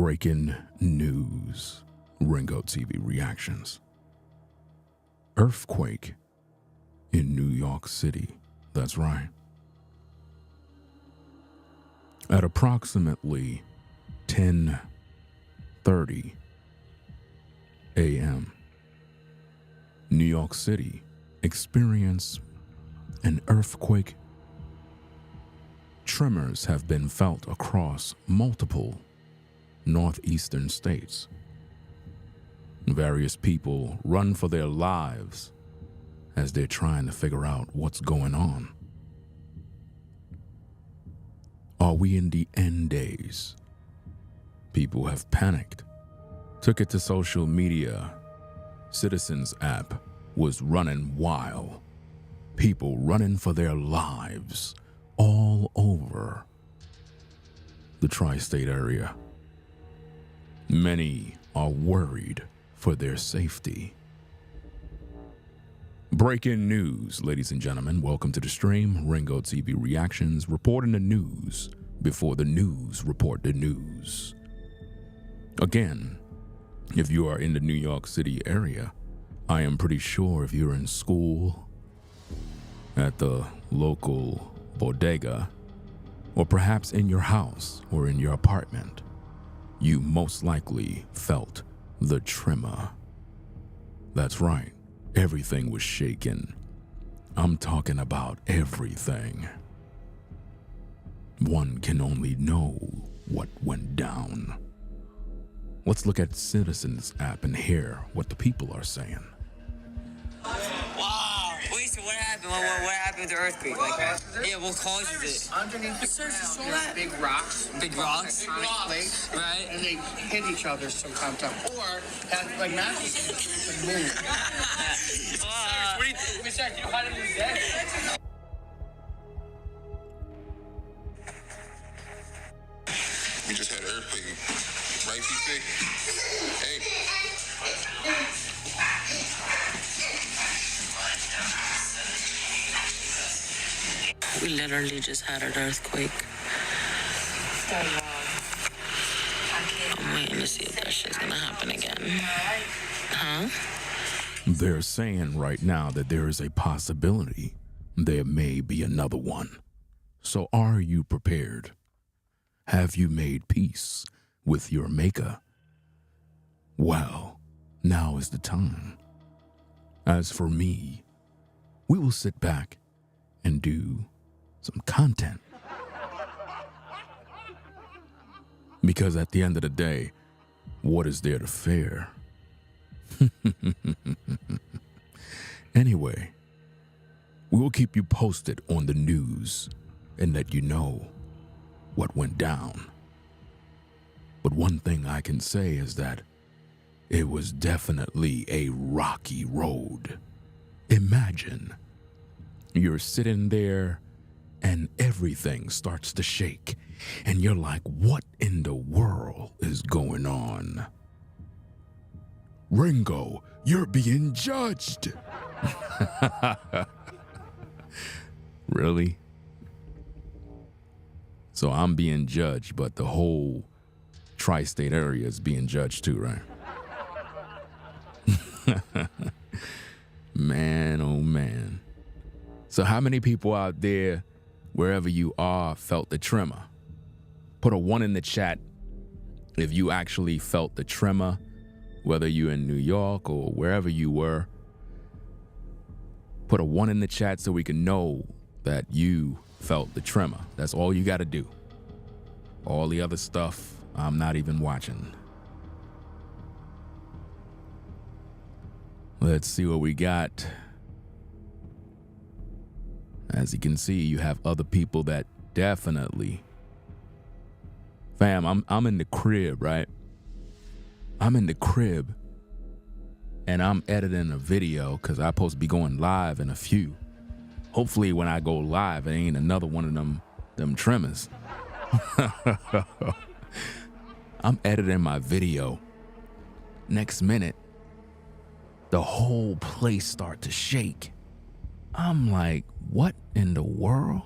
Breaking news. Ringo TV reactions. Earthquake in New York City. That's right. At approximately 10:30 a.m., New York City experienced an earthquake. Tremors have been felt across multiple northeastern states. Various people run for their lives as they're trying to figure out what's going on. Are we in the end days? People have panicked, took it to social media. Citizens app was running wild. People running for their lives all over the tri-state area. Many are worried for their safety. Breaking news, ladies and gentlemen. Welcome to the stream. Ringo TV Reactions, reporting the news before the news report the news. Again, if you are in the New York City area, I am pretty sure if you're in school, at the local bodega, or perhaps in your house or in your apartment, you most likely felt the tremor. That's right, everything was shaken. I'm talking about everything. One can only know what went down. Let's look at Citizens app and hear what the people are saying. Wow. Wait, so what happened? What happened with the earthquake? Yeah, what causes it? Underneath the ground, there's big rocks. Big rocks? Tectonic plates. Right. And they hit each other sometimes. Or have like massive and move. What do you think? Mister, you know how to move that? We just had an earthquake, right, PC? Hey. We literally just had an earthquake. I'm waiting to see if that shit's gonna happen again. Huh? They're saying right now that there is a possibility there may be another one. So are you prepared? Have you made peace with your maker? Well, now is the time. As for me, we will sit back and do some content. Because at the end of the day, what is there to fear? Anyway, we will keep you posted on the news and let you know what went down. But one thing I can say is that it was definitely a rocky road. Imagine you're sitting there and everything starts to shake and you're like, what in the world is going on? Ringo, you're being judged. Really? So I'm being judged, but the whole tri-state area is being judged too, right? Man, oh man. So how many people out there, wherever you are, felt the tremor? Put a 1 in the chat if you actually felt the tremor, whether you're in New York or wherever you were. Put a 1 in the chat so we can know that you felt the tremor. That's all you got to do. All the other stuff, I'm not even watching. Let's see what we got. As you can see, you have other people that definitely... Fam, I'm in the crib, right? I'm in the crib and I'm editing a video because I'm supposed to be going live in a few. Hopefully when I go live, it ain't another one of them tremors. I'm editing my video. Next minute, the whole place start to shake. I'm like, what in the world?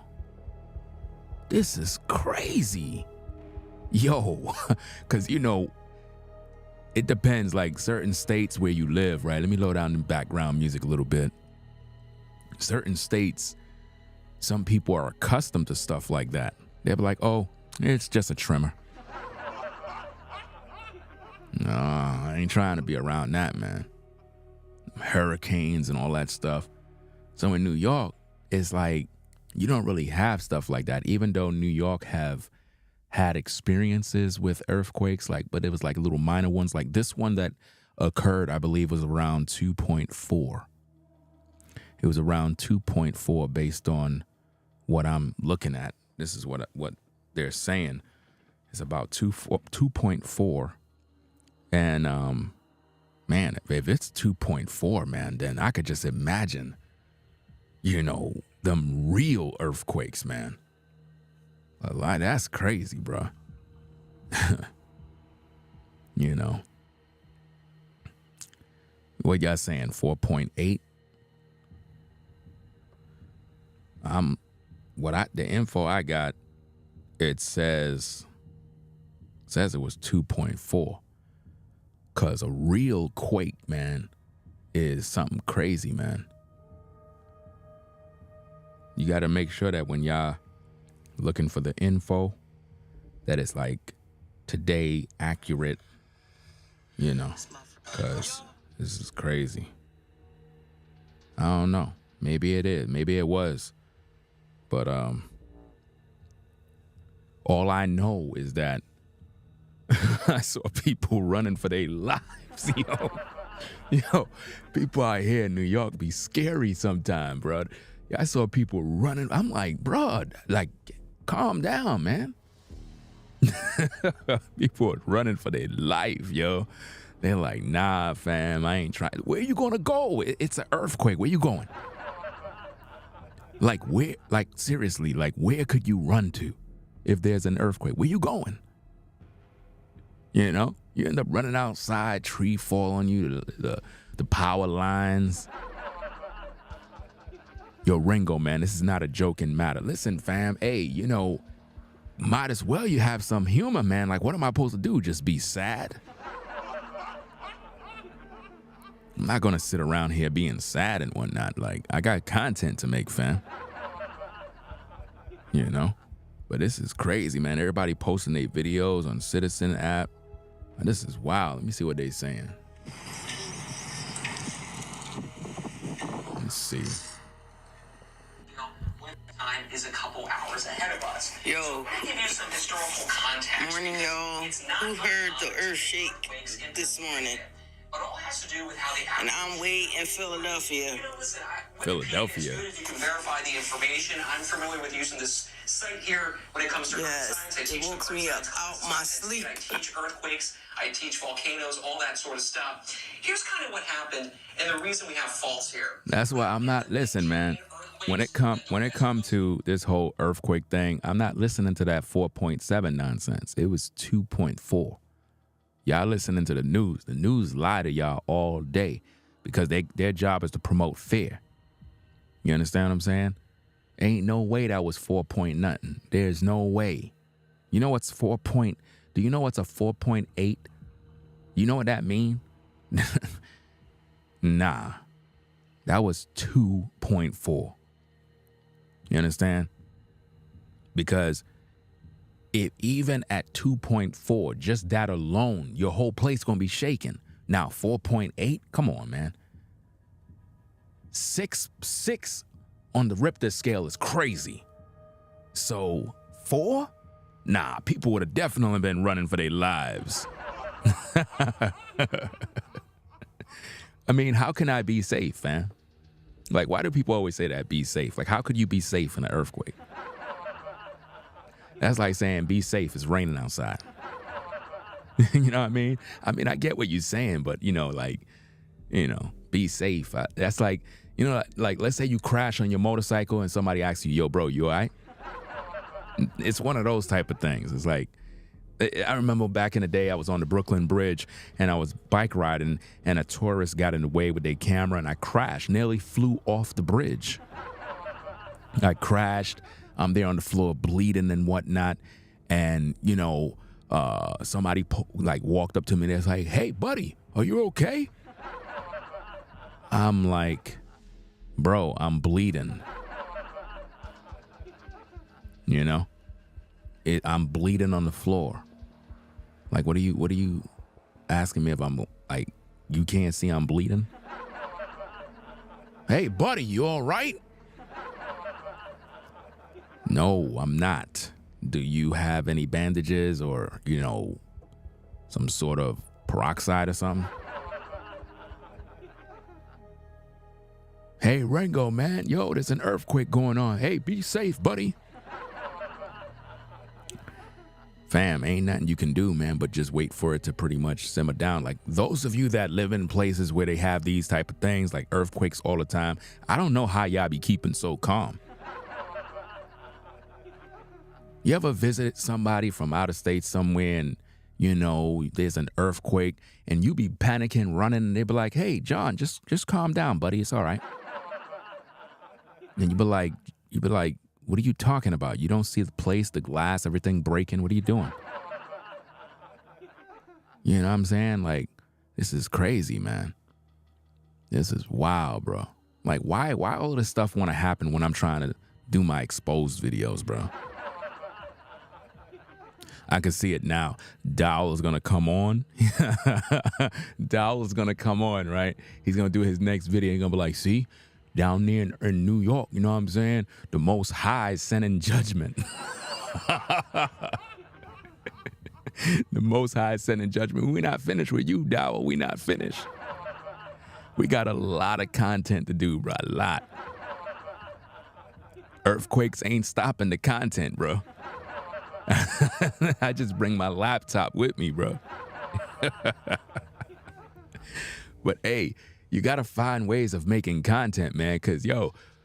This is crazy. Yo, because, it depends, like certain states where you live, right? Let me low down the background music a little bit. Certain states, some people are accustomed to stuff like that. They'll be like, oh, it's just a tremor. No, I ain't trying to be around that, man. Hurricanes and all that stuff. So in New York, it's like you don't really have stuff like that, even though New York have had experiences with earthquakes, but it was like little minor ones. Like this one that occurred, I believe, was around 2.4. It was around 2.4 based on what I'm looking at. This is what they're saying. It's about 2.4. And man, if it's 2.4, man, then I could just imagine, them real earthquakes, man. That's crazy, bro. What y'all saying? 4.8. The info I got, it says it was 2.4. Cause a real quake, man, is something crazy, man. You got to make sure that when y'all looking for the info, that it's like today accurate, because this is crazy. I don't know. Maybe it is. Maybe it was. But all I know is that I saw people running for their lives, Yo, people out here in New York be scary sometimes, bro. I saw people running. I'm like, bro, calm down, man. People are running for their life, yo. They're like, nah, fam, I ain't trying. Where you gonna go? It's an earthquake. Where you going? Seriously, where could you run to if there's an earthquake? Where you going? You end up running outside, tree fall on you, the power lines. Yo, Ringo, man, this is not a joking matter. Listen, fam, hey, might as well you have some humor, man. Like, what am I supposed to do? Just be sad? I'm not gonna sit around here being sad and whatnot. Like, I got content to make, fam. But this is crazy, man. Everybody posting their videos on Citizen app. This is wild. Let me see what they're saying. Let's see. Time is a couple hours ahead of us. Yo. So to give you some historical context. Morning, y'all. Who heard the earth shake this morning? But all has to do with how they And I'm way in Philadelphia. Listen, Philadelphia. As good as you can verify the information. I'm familiar with using this site here when it comes to Yes, science. I teach it woke me up out my sleep. I teach earthquakes. I teach volcanoes, all that sort of stuff. Here's kind of what happened, and the reason we have faults here. That's why I'm not listen, man. When it come to this whole earthquake thing, I'm not listening to that 4.7 nonsense. It was 2.4. Y'all listening to the news. The news lie to y'all all day because their job is to promote fear. You understand what I'm saying? Ain't no way that was 4 point nothing. There's no way. You know what's 4 point? Do you know what's a 4.8? You know what that mean? Nah. That was 2.4. You understand? Because if even at 2.4, just that alone, your whole place gonna be shaking. Now 4.8, come on, man. 6 on the Richter scale is crazy. So 4? Nah, people would have definitely been running for their lives. I mean, how can I be safe, fam? Like, why do people always say that, be safe? Like, how could you be safe in an earthquake? That's like saying be safe, it's raining outside. You know what I mean? I mean, I get what you're saying, but, be safe. That's like, like, let's say you crash on your motorcycle and somebody asks you, yo, bro, you all right? It's one of those type of things. It's like, I remember back in the day, I was on the Brooklyn Bridge and I was bike riding and a tourist got in the way with their camera and I crashed, nearly flew off the bridge. I crashed. I'm there on the floor bleeding and whatnot. And, somebody like walked up to me and it's like, "Hey, buddy, are you okay?" I'm like, "Bro, I'm bleeding." You know, I'm bleeding on the floor. Like, what are you asking me if I'm like, you can't see I'm bleeding? "Hey, buddy, you all right?" "No, I'm not. Do you have any bandages or, some sort of peroxide or something?" "Hey, Ringo, man, yo, there's an earthquake going on. Hey, be safe, buddy." Fam, ain't nothing you can do, man, but just wait for it to pretty much simmer down. Like, those of you that live in places where they have these type of things, like earthquakes all the time, I don't know how y'all be keeping so calm. You ever visited somebody from out of state somewhere and, there's an earthquake and you be panicking, running, and they be like, "Hey, John, just calm down, buddy. It's all right." And you be like, "What are you talking about? You don't see the place, the glass, everything breaking. What are you doing?" You know what I'm saying? Like, this is crazy, man. This is wild, bro. Like, why all this stuff want to happen when I'm trying to do my exposed videos, bro? I can see it now. Dowell is going to come on. Dowell is going to come on, right? He's going to do his next video. He's going to be like, "See, down there in New York, you know what I'm saying? The Most High sending judgment." The Most High sending judgment. We're not finished with you, Dowell. We're not finished. We got a lot of content to do, bro. A lot. Earthquakes ain't stopping the content, bro. I just bring my laptop with me, bro. But hey, you gotta find ways of making content, man, because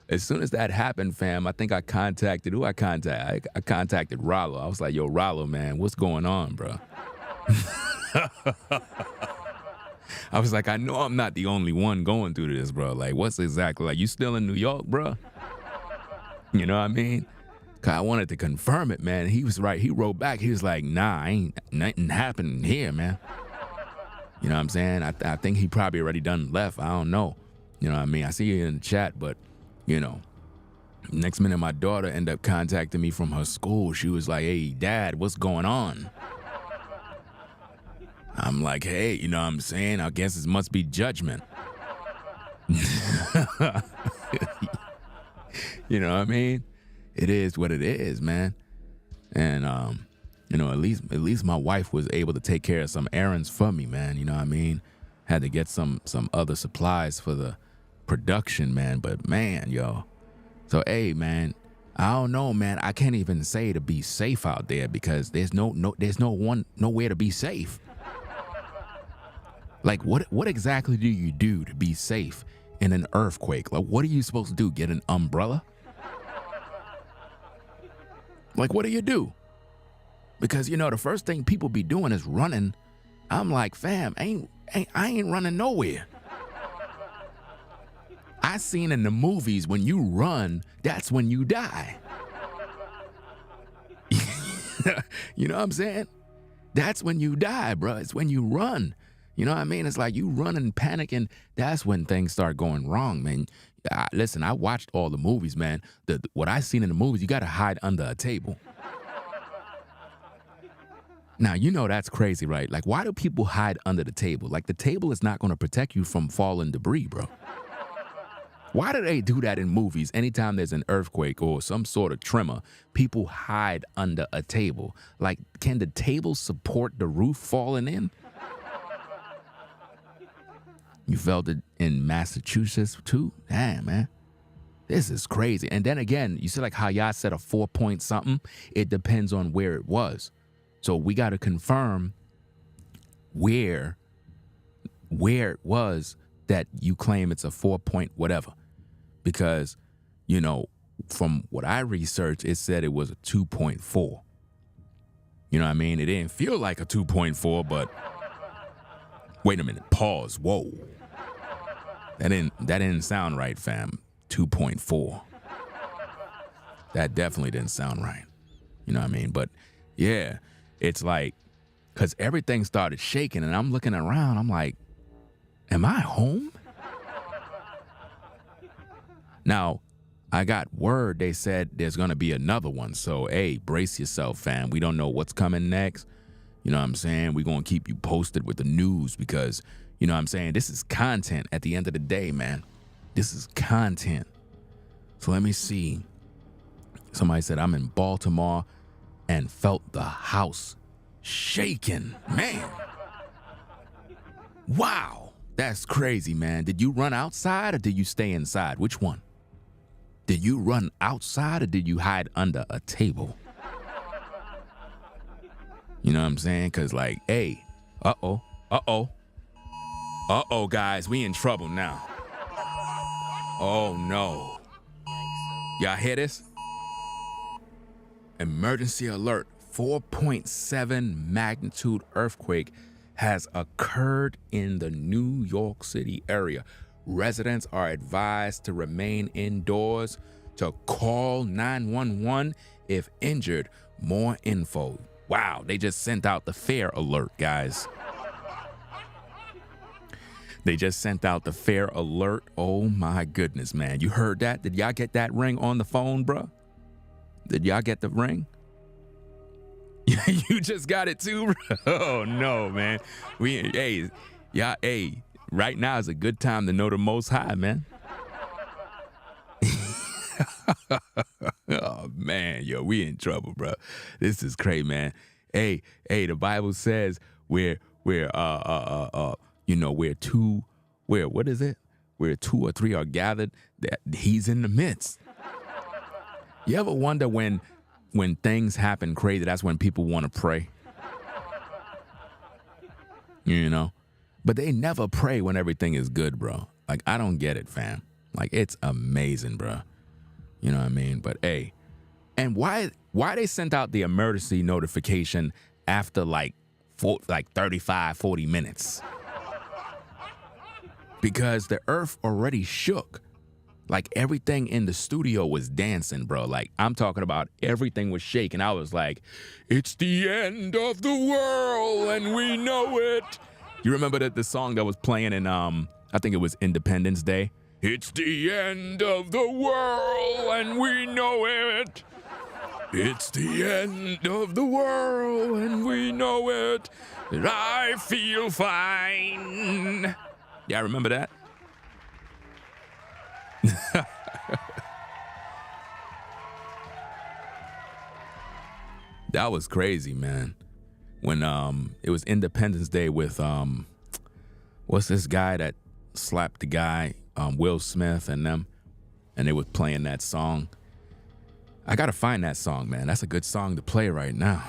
as soon as that happened, fam, I think I contacted I contacted Rollo. I was like, "Yo, Rollo, man, what's going on, bro?" I was like, "I know I'm not the only one going through this, bro. Like, what's exactly, like, you still in New York, bro?" You know what I mean? Cause I wanted to confirm it, man. He was right. He wrote back. He was like, "Nah, ain't nothing happening here, man." You know what I'm saying? I think he probably already done left. I don't know. You know what I mean? I see you in the chat, but, next minute my daughter ended up contacting me from her school. She was like, "Hey, Dad, what's going on?" I'm like, "Hey, you know what I'm saying? I guess it must be judgment." You know what I mean? It is what it is, man. And at least my wife was able to take care of some errands for me, man. You know what I mean? Had to get some other supplies for the production, man. But man, so hey, man, I don't know, man. I can't even say to be safe out there because there's nowhere to be safe. Like, what exactly do you do to be safe in an earthquake? Like, what are you supposed to do? Get an umbrella? Like, what do you do? Because, the first thing people be doing is running. I'm like, fam, I ain't running nowhere. I seen in the movies when you run, that's when you die. You know what I'm saying? That's when you die, bro. It's when you run. You know what I mean? It's like you run and panicking. That's when things start going wrong, man. Listen, I watched all the movies, man. What I seen in the movies, you got to hide under a table. Now, that's crazy, right? Like, why do people hide under the table? Like, the table is not going to protect you from falling debris, bro. Why do they do that in movies? Anytime there's an earthquake or some sort of tremor, people hide under a table. Like, can the table support the roof falling in? You felt it in Massachusetts too? Damn, man. This is crazy. And then again, you see like how y'all said a 4-point something? It depends on where it was. So we got to confirm where it was that you claim it's a 4-point whatever. Because, from what I researched, it said it was a 2.4. You know what I mean? It didn't feel like a 2.4, but wait a minute. Pause. Whoa. That didn't sound right, fam. 2.4. That definitely didn't sound right. You know what I mean? But yeah, it's like because everything started shaking, and I'm looking around. I'm like, am I home? Now, I got word they said there's going to be another one. So, hey, brace yourself, fam. We don't know what's coming next. You know what I'm saying? We're going to keep you posted with the news because, you know what I'm saying, this is content at the end of the day, man. This is content. So let me see. Somebody said, I'm in Baltimore and felt the house shaking. Man. Wow. That's crazy, man. Did you run outside or did you stay inside? Which one? Did you run outside or did you hide under a table? You know what I'm saying? Because, like, hey, uh-oh, guys, we in trouble now. Oh, no. Y'all hear this? Emergency alert. 4.7 magnitude earthquake has occurred in the New York City area. Residents are advised to remain indoors, to call 911 if injured. More info. Wow, they just sent out the fair alert, guys. They just sent out the fair alert. Oh my goodness, man. You heard that? Did y'all get that ring on the phone, bro? Did y'all get the ring? You just got it too, bro? Oh no, man. Hey, right now is a good time to know the Most High, man. Oh man, yo, we in trouble, bro. This is crazy, man. Hey, the Bible says where what is it? Where 2 or 3 are gathered, that he's in the midst. You ever wonder when things happen crazy, that's when people want to pray? You know? But they never pray when everything is good, bro. Like, I don't get it, fam. Like, it's amazing, bro. You know what I mean? But hey, and why they sent out the emergency notification after like 35, 40 minutes? Because the earth already shook. Like, everything in the studio was dancing, bro. Like, I'm talking about everything was shaking. I was like, it's the end of the world and we know it. You remember the song that was playing in, I think it was Independence Day? It's the end of the world and we know it. It's the end of the world and we know it. I feel fine. Yeah, remember that? That was crazy, man. When it was Independence Day with what's this guy that slapped the guy, Will Smith and them, and they was playing that song. I gotta find that song, man. That's a good song to play right now.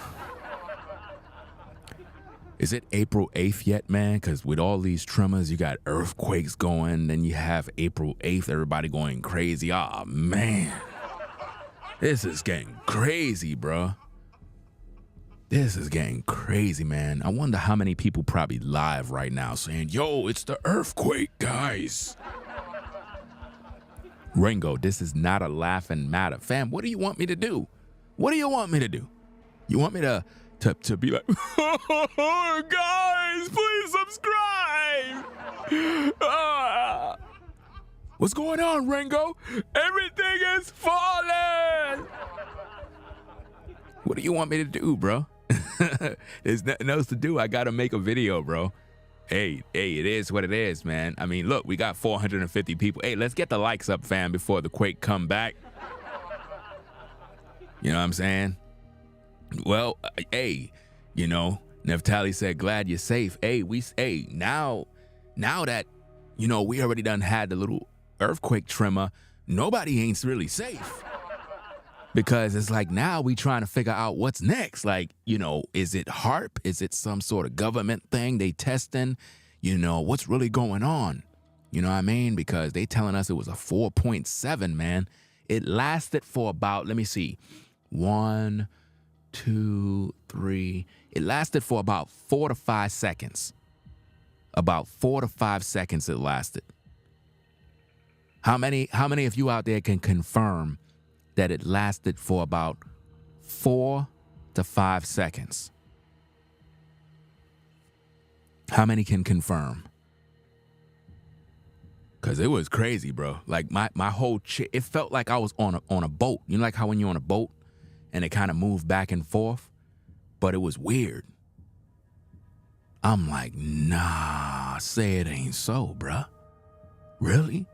Is it April 8th yet, man? Because with all these tremors, you got earthquakes going, then you have April 8th, everybody going crazy. Oh, man. This is getting crazy, bro. This is getting crazy, man. I wonder how many people probably live right now saying, yo, it's the earthquake, guys. Ringo, this is not a laughing matter. Fam, what do you want me to do? What do you want me to do? You want me to be like, guys, please subscribe. What's going on, Ringo? Everything is falling. What do you want me to do, bro? There's nothing else to do. I got to make a video, bro. Hey, it is what it is, man. I mean, look, we got 450 people. Hey, let's get the likes up, fam, before the quake come back. You know what I'm saying? Well, hey, you know, Neftali said, glad you're safe. Hey, now that, you know, we already done had the little earthquake tremor, nobody ain't really safe. Because it's like now we trying to figure out what's next. Like, you know, is it HARP? Is it some sort of government thing they testing? You know, what's really going on? You know what I mean? Because they telling us it was a 4.7, man. It lasted for about, let me see, 1, 2, 3. It lasted for about 4 to 5 seconds. About 4 to 5 seconds it lasted. How many of you out there can confirm that it lasted for about 4 to 5 seconds? How many can confirm? Cause it was crazy, bro. Like my whole it felt like I was on a boat. You know, like how when you're on a boat and it kind of moved back and forth, but it was weird. I'm like, nah, say it ain't so, bruh. Really?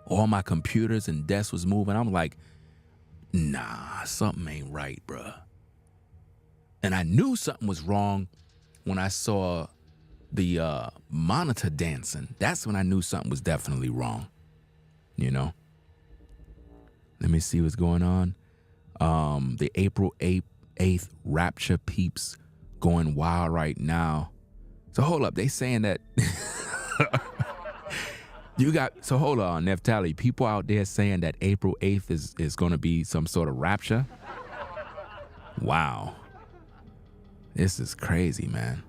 All my computers and desks was moving. I'm like, nah, something ain't right, bruh. And I knew something was wrong when I saw the monitor dancing. That's when I knew something was definitely wrong, you know? Let me see what's going on. The April 8th Rapture peeps going wild right now. So hold up, they saying that hold on, Neftali, people out there saying that April 8th is going to be some sort of rapture? Wow. This is crazy, man.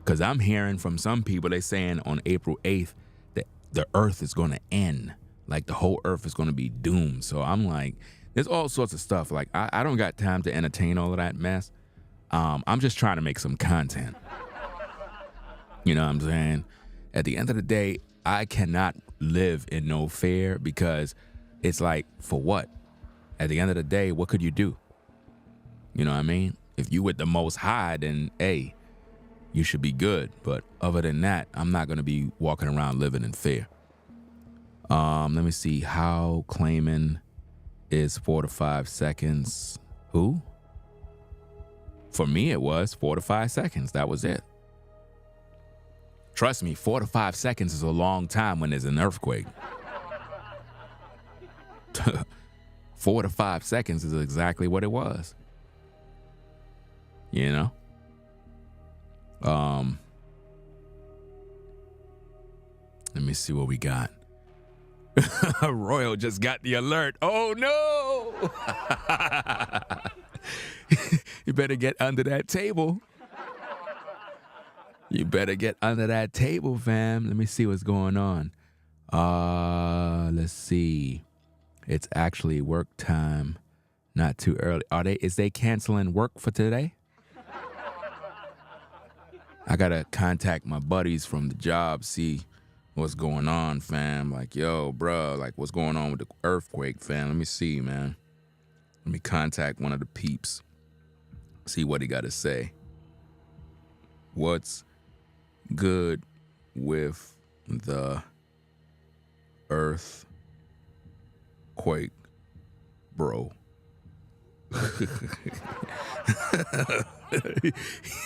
Because I'm hearing from some people, they saying on April 8th that the earth is going to end. Like the whole earth is going to be doomed. So I'm like, there's all sorts of stuff. Like, I don't got time to entertain all of that mess. I'm just trying to make some content. You know what I'm saying? At the end of the day, I cannot live in no fear because it's like, for what? At the end of the day, what could you do? You know what I mean? If you with the Most High, then, hey, you should be good. But other than that, I'm not going to be walking around living in fear. Let me see. How claiming is 4 to 5 seconds. Who? For me, it was 4 to 5 seconds. That was it. Trust me, 4 to 5 seconds is a long time when there's an earthquake. 4 to 5 seconds is exactly what it was. You know? Let me see what we got. Royal just got the alert. Oh no! You better get under that table. You better get under that table, fam. Let me see what's going on. Let's see. It's actually work time. Not too early. Is they canceling work for today? I gotta contact my buddies from the job, see what's going on, fam. Like, yo, bro, like, what's going on with the earthquake, fam? Let me see, man. Let me contact one of the peeps. See what he got to say. What's good with the earthquake, bro?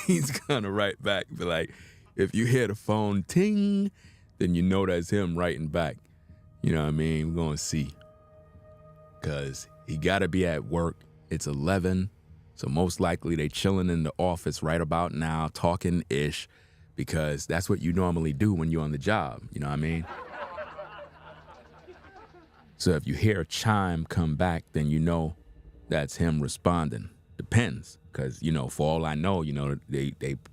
He's gonna write back, be like, if you hear the phone ting, then you know that's him writing back. You know what I mean? We're gonna see. Cause he gotta be at work. It's 11. So most likely they chilling in the office right about now, talking ish, because that's what you normally do when you're on the job. You know what I mean? So if you hear a chime come back, then you know that's him responding. Depends. Because, you know, for all I know, you know, they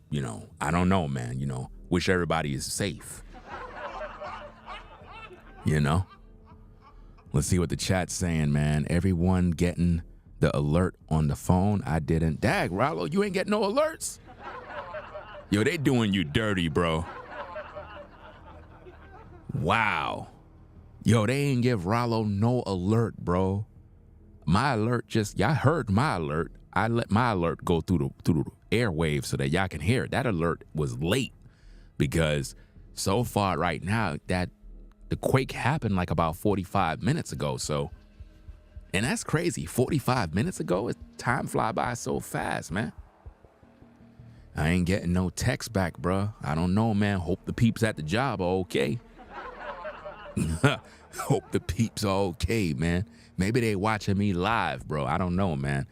you know, I don't know, man, you know, wish everybody is safe. You know? Let's see what the chat's saying, man. Everyone getting the alert on the phone. I didn't. Dag, Rollo, you ain't getting no alerts? Yo, they doing you dirty, bro. Wow. Yo, they ain't give Rollo no alert, bro. My alert y'all heard my alert. I let my alert go through the airwaves so that y'all can hear it. That alert was late because so far right now that the quake happened like about 45 minutes ago. So, and that's crazy. 45 minutes ago, time fly by so fast, man. I ain't getting no text back, bruh. I don't know, man. Hope the peeps at the job are okay. Hope the peeps are okay, man. Maybe they watching me live, bro. I don't know, man.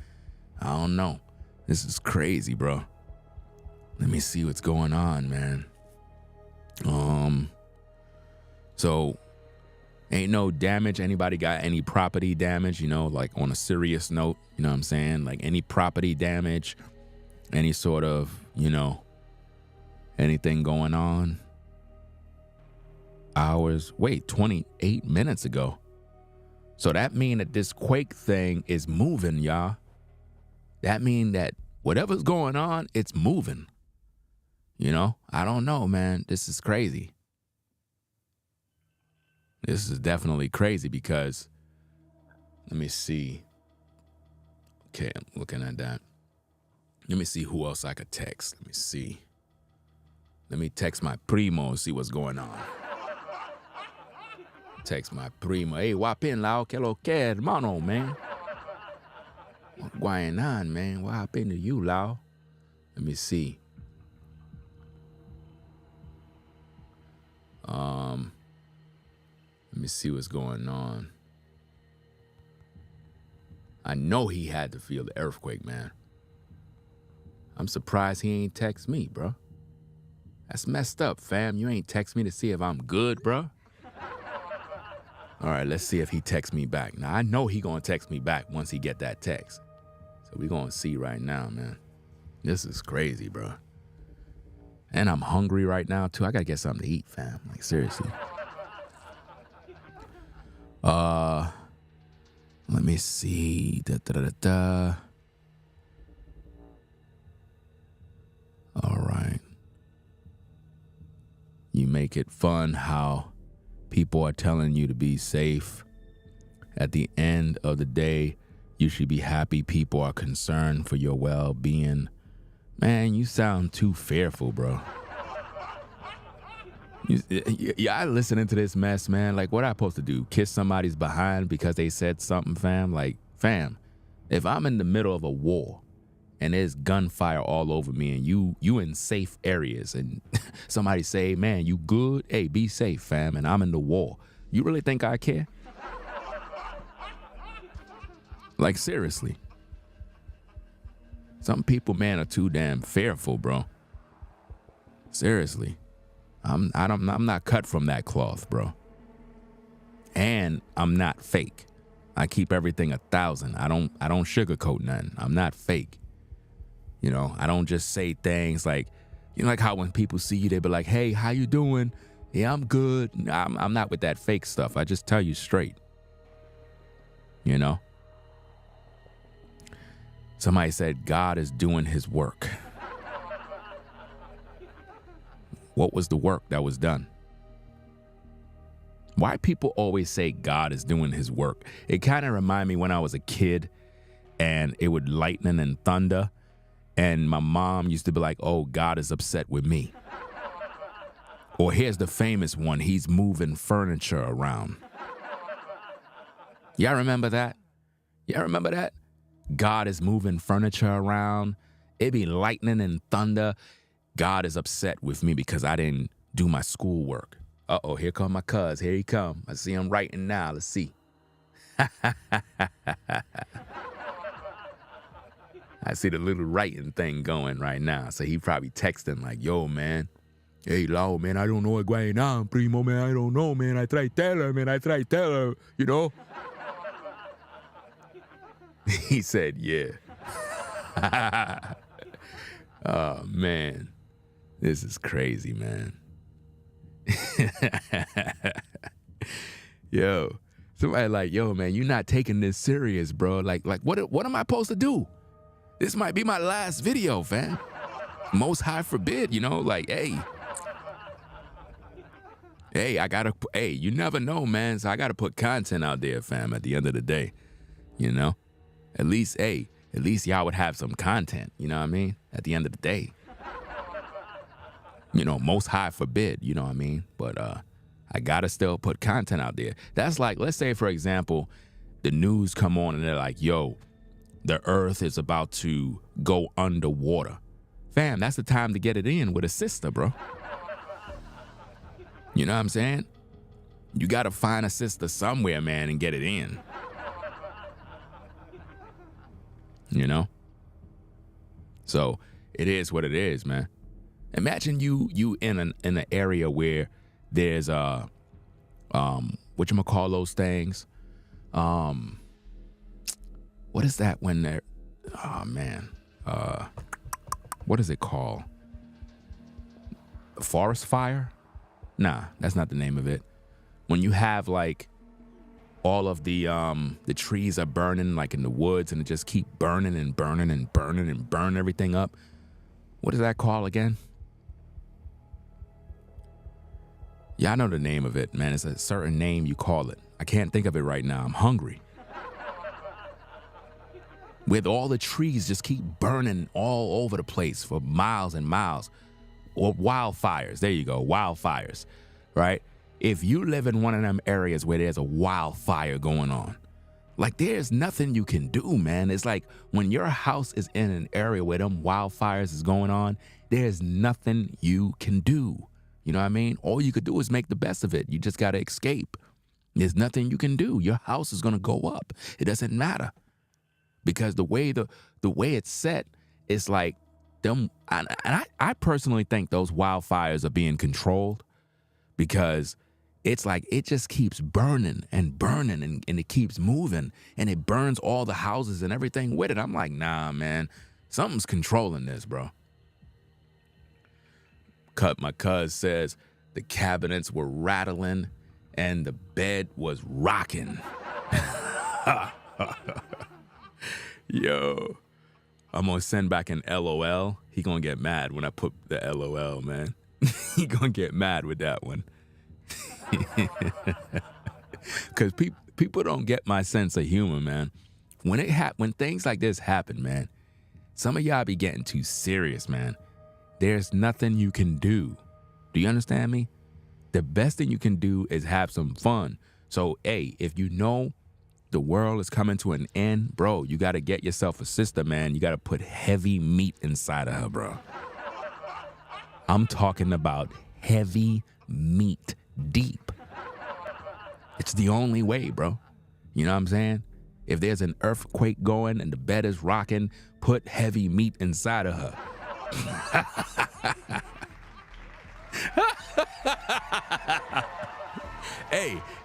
I don't know. This is crazy, bro. Let me see what's going on, man. So ain't no damage. Anybody got any property damage, you know, like on a serious note, you know what I'm saying? Like any property damage, any sort of, you know, anything going on? Hours, 28 minutes ago. So that mean that this quake thing is moving, y'all. That mean that whatever's going on, it's moving. You know, I don't know, man. This is crazy. This is definitely crazy because, let me see. Okay, I'm looking at that. Let me see who else I could text. Let me see. Let me text my primo and see what's going on. Text my primo. Hey, wapin lao, que lo que, hermano, man? What's going on, man? What happened to you, lao? Let me see. Let me see what's going on. I know he had to feel the earthquake, man. I'm surprised he ain't text me, bro. That's messed up, fam. You ain't text me to see if I'm good, bro. All right, let's see if he texts me back. Now, I know he gonna text me back once he get that text. So we gonna see right now, man. This is crazy, bro. And I'm hungry right now, too. I gotta get something to eat, fam. Like, seriously. Let me see. All right. You make it fun how people are telling you to be safe. At the end of the day, you should be happy people are concerned for your well-being. Man, you sound too fearful, bro. I listening to this mess, man. Like, what I supposed to do? Kiss somebody's behind because they said something, fam? Like, fam, if I'm in the middle of a war and there's gunfire all over me and you in safe areas and somebody say, man, you good? Hey, be safe, fam, and I'm in the war. You really think I care? Like, seriously. Some people, man, are too damn fearful, bro. Seriously. I'm not cut from that cloth, bro. And I'm not fake. I keep everything 1,000. I don't sugarcoat nothing. I'm not fake. You know, I don't just say things like, you know, like how when people see you, they be like, hey, how you doing? Yeah, I'm good. I'm not with that fake stuff. I just tell you straight. You know? Somebody said God is doing his work. What was the work that was done? Why people always say God is doing his work? It kind of remind me when I was a kid and it would lightning and thunder and my mom used to be like, oh, God is upset with me. Or here's the famous one, he's moving furniture around. Y'all remember that? Y'all remember that? God is moving furniture around. It be lightning and thunder. God is upset with me because I didn't do my schoolwork. Uh-oh, here come my cuz. Here he come. I see him writing now. Let's see. I see the little writing thing going right now. So he probably texting like, yo, man. Hey, Lau, man, I don't know what's going on, primo, man. I don't know, man. I try tell her, man. I try tell her, you know. He said, yeah. Oh, man. This is crazy, man. Yo, somebody like, yo, man, you're not taking this serious, bro. Like, what am I supposed to do? This might be my last video, fam. Most high forbid, you know, like, hey, you never know, man. So I gotta put content out there, fam, at the end of the day, you know? At least y'all would have some content, you know what I mean? At the end of the day. You know, most high forbid, you know what I mean? But I gotta still put content out there. That's like, let's say, for example, the news come on and they're like, yo, the earth is about to go underwater. Fam, that's the time to get it in with a sister, bro. You know what I'm saying? You gotta find a sister somewhere, man, and get it in. You know? So it is what it is, man. Imagine you in an area where there's whatchamacall those things? What is that when they're, oh man, what is it called? A forest fire? Nah, that's not the name of it. When you have like all of the trees are burning like in the woods and it just keep burning and burning and burning and burn everything up. What is that called again? Yeah, I know the name of it, man. It's a certain name you call it. I can't think of it right now. I'm hungry. With all the trees just keep burning all over the place for miles and miles. Or wildfires. There you go. Wildfires. Right? If you live in one of them areas where there's a wildfire going on, like there's nothing you can do, man. It's like when your house is in an area where them wildfires is going on, there's nothing you can do. You know what I mean? All you could do is make the best of it. You just got to escape. There's nothing you can do. Your house is going to go up. It doesn't matter. Because the way it's set, it's like them. And I personally think those wildfires are being controlled because it's like it just keeps burning and burning and it keeps moving and it burns all the houses and everything with it. I'm like, nah, man, something's controlling this, bro. My cuz says the cabinets were rattling and the bed was rocking. Yo, I'm gonna send back an LOL. He gonna get mad when I put the LOL, man. He gonna get mad with that one. Cause people don't get my sense of humor, man. When things like this happen, man, some of y'all be getting too serious, man. There's nothing you can do. Do you understand me? The best thing you can do is have some fun. So, hey, if you know the world is coming to an end, bro, you got to get yourself a sister, man. You got to put heavy meat inside of her, bro. I'm talking about heavy meat, deep. It's the only way, bro. You know what I'm saying? If there's an earthquake going and the bed is rocking, put heavy meat inside of her.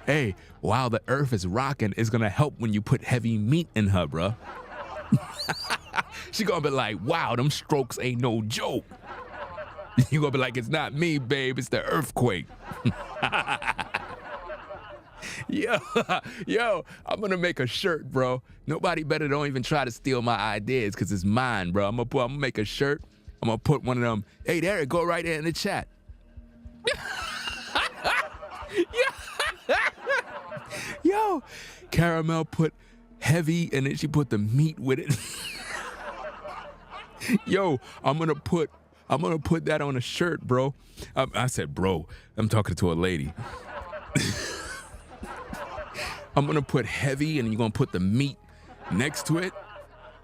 Hey, while the earth is rocking, it's gonna help when you put heavy meat in her, bro. She gonna be like, wow, them strokes ain't no joke. You gonna be like, it's not me, babe, it's the earthquake. Yo, I'm gonna make a shirt, bro. Nobody better don't even try to steal my ideas, cause it's mine, bro. I'm gonna make a shirt. I'm gonna put one of them. Hey, there it go, right there in the chat. Yo, Caramel put heavy and then she put the meat with it. Yo, I'm gonna put that on a shirt, bro. I said, bro, I'm talking to a lady. I'm gonna put heavy and you're gonna put the meat next to it.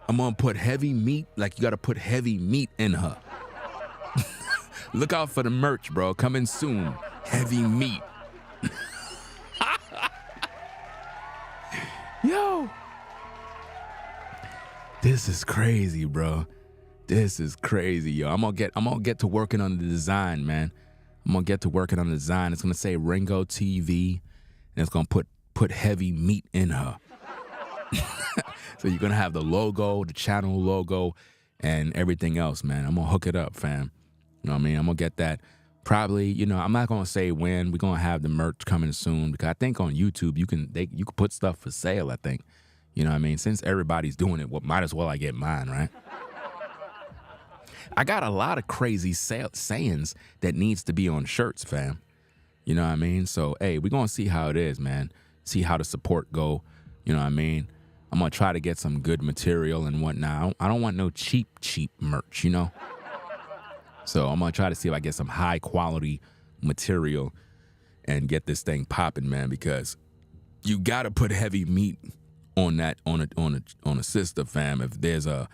I'm gonna put heavy meat, like you gotta put heavy meat in her. Look out for the merch, bro. Coming soon. Heavy meat. Yo. This is crazy, bro. This is crazy, yo. I'm gonna get to working on the design, man. I'm gonna get to working on the design. It's gonna say Ringo TV, and it's gonna put heavy meat in her. So you're gonna have the logo, the channel logo, and everything else, man. I'm gonna hook it up, fam. You know what I mean? I'm gonna get that. Probably, you know, I'm not gonna say when. We're gonna have the merch coming soon because I think on YouTube you can put stuff for sale. I think, you know what I mean? Since everybody's doing it, well, might as well I get mine, right? I got a lot of crazy sayings that needs to be on shirts, fam. You know what I mean? So, hey, we're gonna see how it is, man. See how the support go. You know what I mean? I'm gonna try to get some good material and whatnot. I don't want no cheap merch, you know? So I'm gonna try to see if I get some high quality material and get this thing popping, man, because you gotta put heavy meat on a sister, fam. If there's a,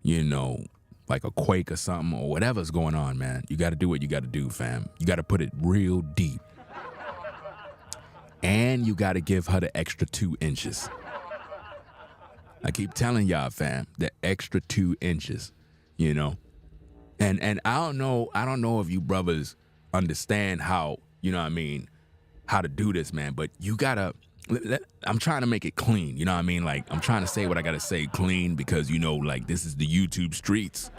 you know, like a quake or something or whatever's going on, man, you gotta do what you gotta do, fam. You gotta put it real deep. And you gotta give her the extra 2 inches. I keep telling y'all, fam, the extra 2 inches, you know. And I don't know if you brothers understand how, you know what I mean, how to do this, man, but you gotta, I'm trying to make it clean, you know what I mean? Like, I'm trying to say what I gotta say clean because, you know, like, this is the YouTube streets.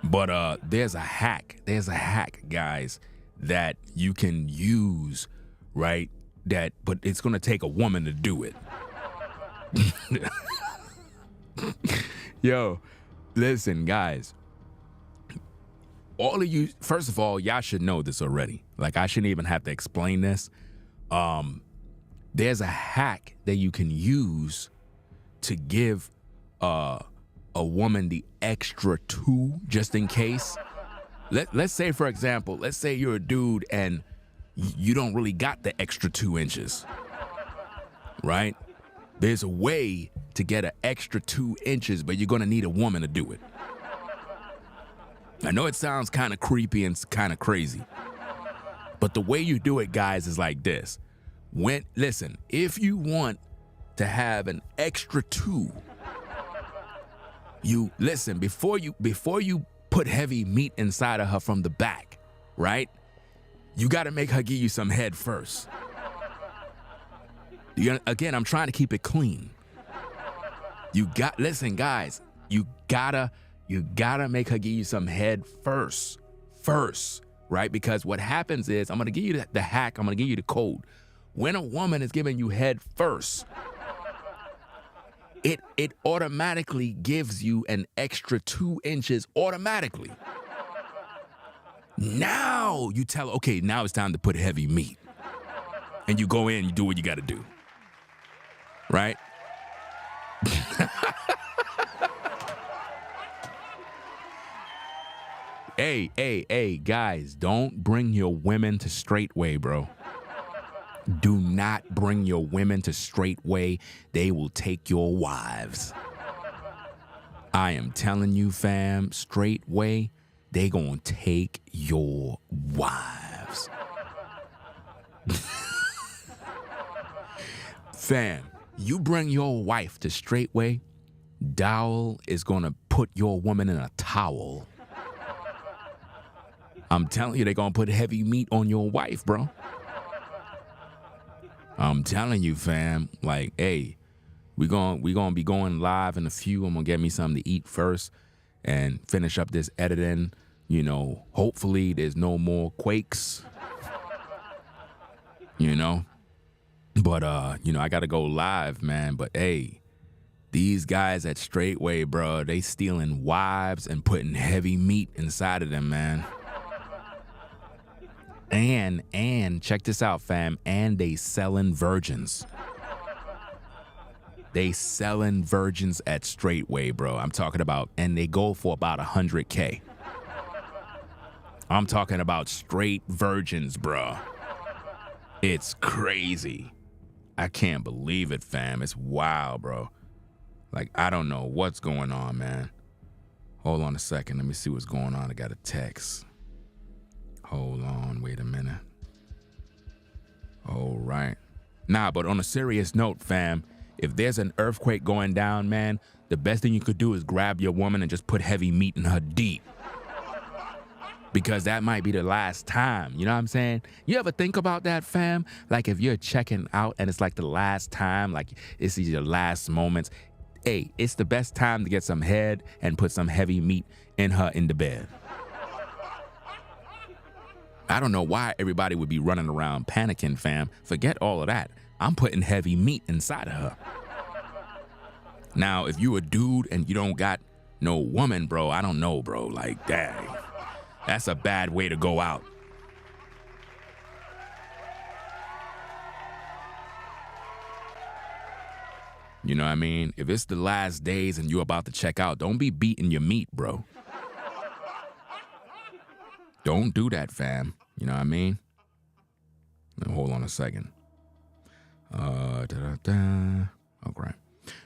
But there's a hack, guys, that you can use, right? But it's gonna take a woman to do it. Yo, listen, guys. all of you, first of all, y'all should know this already. Like, I shouldn't even have to explain this. There's a hack that you can use to give a woman the extra 2 just in case. Let's say, for example, let's say you're a dude and you don't really got the extra 2 inches, right? There's a way to get an extra 2 inches, but you're gonna need a woman to do it. I know it sounds kind of creepy and kind of crazy, but the way you do it, guys, is like this. Listen, if you want to have an extra 2, before you put heavy meat inside of her from the back, right? You got to make her give you some head first. Again, I'm trying to keep it clean. Listen, guys, you gotta make her give you some head first, right? Because what happens is, I'm gonna give you the hack, I'm gonna give you the code. When a woman is giving you head first, it automatically gives you an extra 2 inches automatically. Now you tell her, okay, now it's time to put heavy meat. And you go in, you do what you gotta do. Right? Hey, guys, don't bring your women to straightway, bro. Do not bring your women to straightway. They will take your wives. I am telling you, fam, straightway, they gonna take your wives. Fam, you bring your wife to straightway, Dowell is gonna put your woman in a towel. I'm telling you, they're gonna put heavy meat on your wife, bro. I'm telling you, fam, like, hey, we gonna be going live in a few. I'm gonna get me something to eat first and finish up this editing. You know, hopefully there's no more quakes. You know? But I gotta go live, man. But hey, these guys at Straightway, bro, they stealing wives and putting heavy meat inside of them, man. And check this out, fam. And they selling virgins. They selling virgins at Straightway, bro. I'm talking about, and they go for about $100K. I'm talking about straight virgins, bro. It's crazy. I can't believe it, fam. It's wild, bro. Like, I don't know what's going on, man. Hold on a second. Let me see what's going on. I got a text. Hold on. Wait a minute. All right. Nah, but on a serious note, fam, if there's an earthquake going down, man, the best thing you could do is grab your woman and just put heavy meat in her deep. Because that might be the last time, you know what I'm saying? You ever think about that, fam? Like, if you're checking out and it's like the last time, like it's your last moments, hey, it's the best time to get some head and put some heavy meat in her in the bed. I don't know why everybody would be running around panicking, fam. Forget all of that. I'm putting heavy meat inside of her. Now, if you a dude and you don't got no woman, bro, I don't know, bro. Like, dang. That's a bad way to go out. You know what I mean? If it's the last days and you're about to check out, don't be beating your meat, bro. Don't do that, fam. You know what I mean? Now, hold on a second. Okay.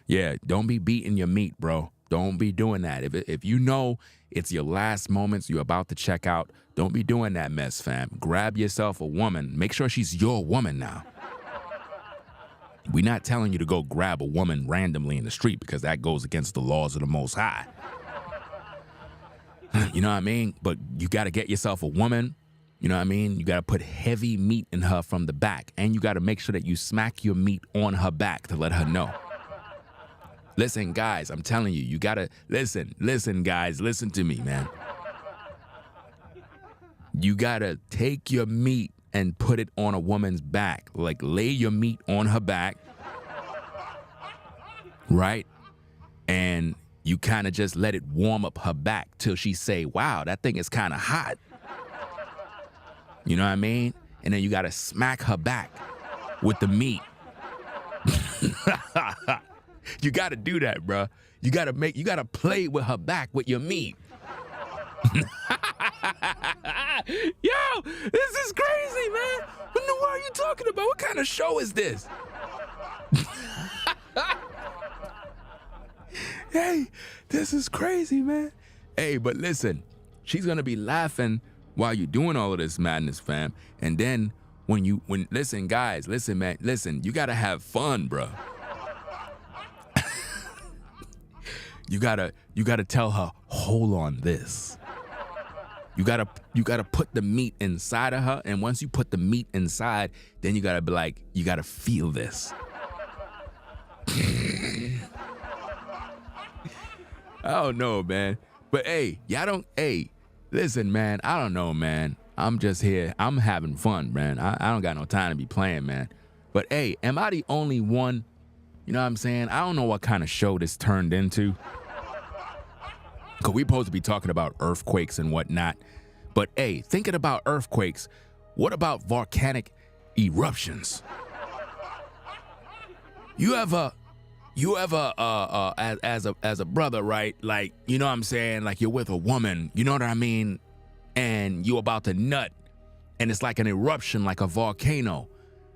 Yeah, don't be beating your meat, bro. Don't be doing that. If you know it's your last moments, you're about to check out, don't be doing that mess, fam. Grab yourself a woman. Make sure she's your woman now. We're not telling you to go grab a woman randomly in the street because that goes against the laws of the Most High. You know what I mean? But you got to get yourself a woman. You know what I mean? You got to put heavy meat in her from the back. And you got to make sure that you smack your meat on her back to let her know. Listen, guys, I'm telling you, you got to listen, guys, listen to me, man. You got to take your meat and put it on a woman's back. Like, lay your meat on her back, right? And you kind of just let it warm up her back till she say, wow, that thing is kind of hot. You know what I mean? And then you got to smack her back with the meat. You got to do that, bro. You got to play with her back with your meat. Yo, this is crazy, man. What in the world are you talking about? What kind of show is this? Hey, this is crazy, man. Hey, but listen, she's gonna be laughing while you're doing all of this madness, fam. And then listen, guys, listen, man, listen, you gotta have fun, bro. You gotta tell her, hold on this. You gotta put the meat inside of her, and once you put the meat inside, then you gotta be like, you gotta feel this. I don't know, man. But hey, listen, man, I don't know, man. I'm just here. I'm having fun, man. I don't got no time to be playing, man. But hey, am I the only one? You know what I'm saying? I don't know what kind of show this turned into. Because we supposed to be talking about earthquakes and whatnot. But hey, thinking about earthquakes, what about volcanic eruptions? You ever as a brother, right? Like, you know what I'm saying? Like you're with a woman, you know what I mean? And you're about to nut and it's like an eruption, like a volcano,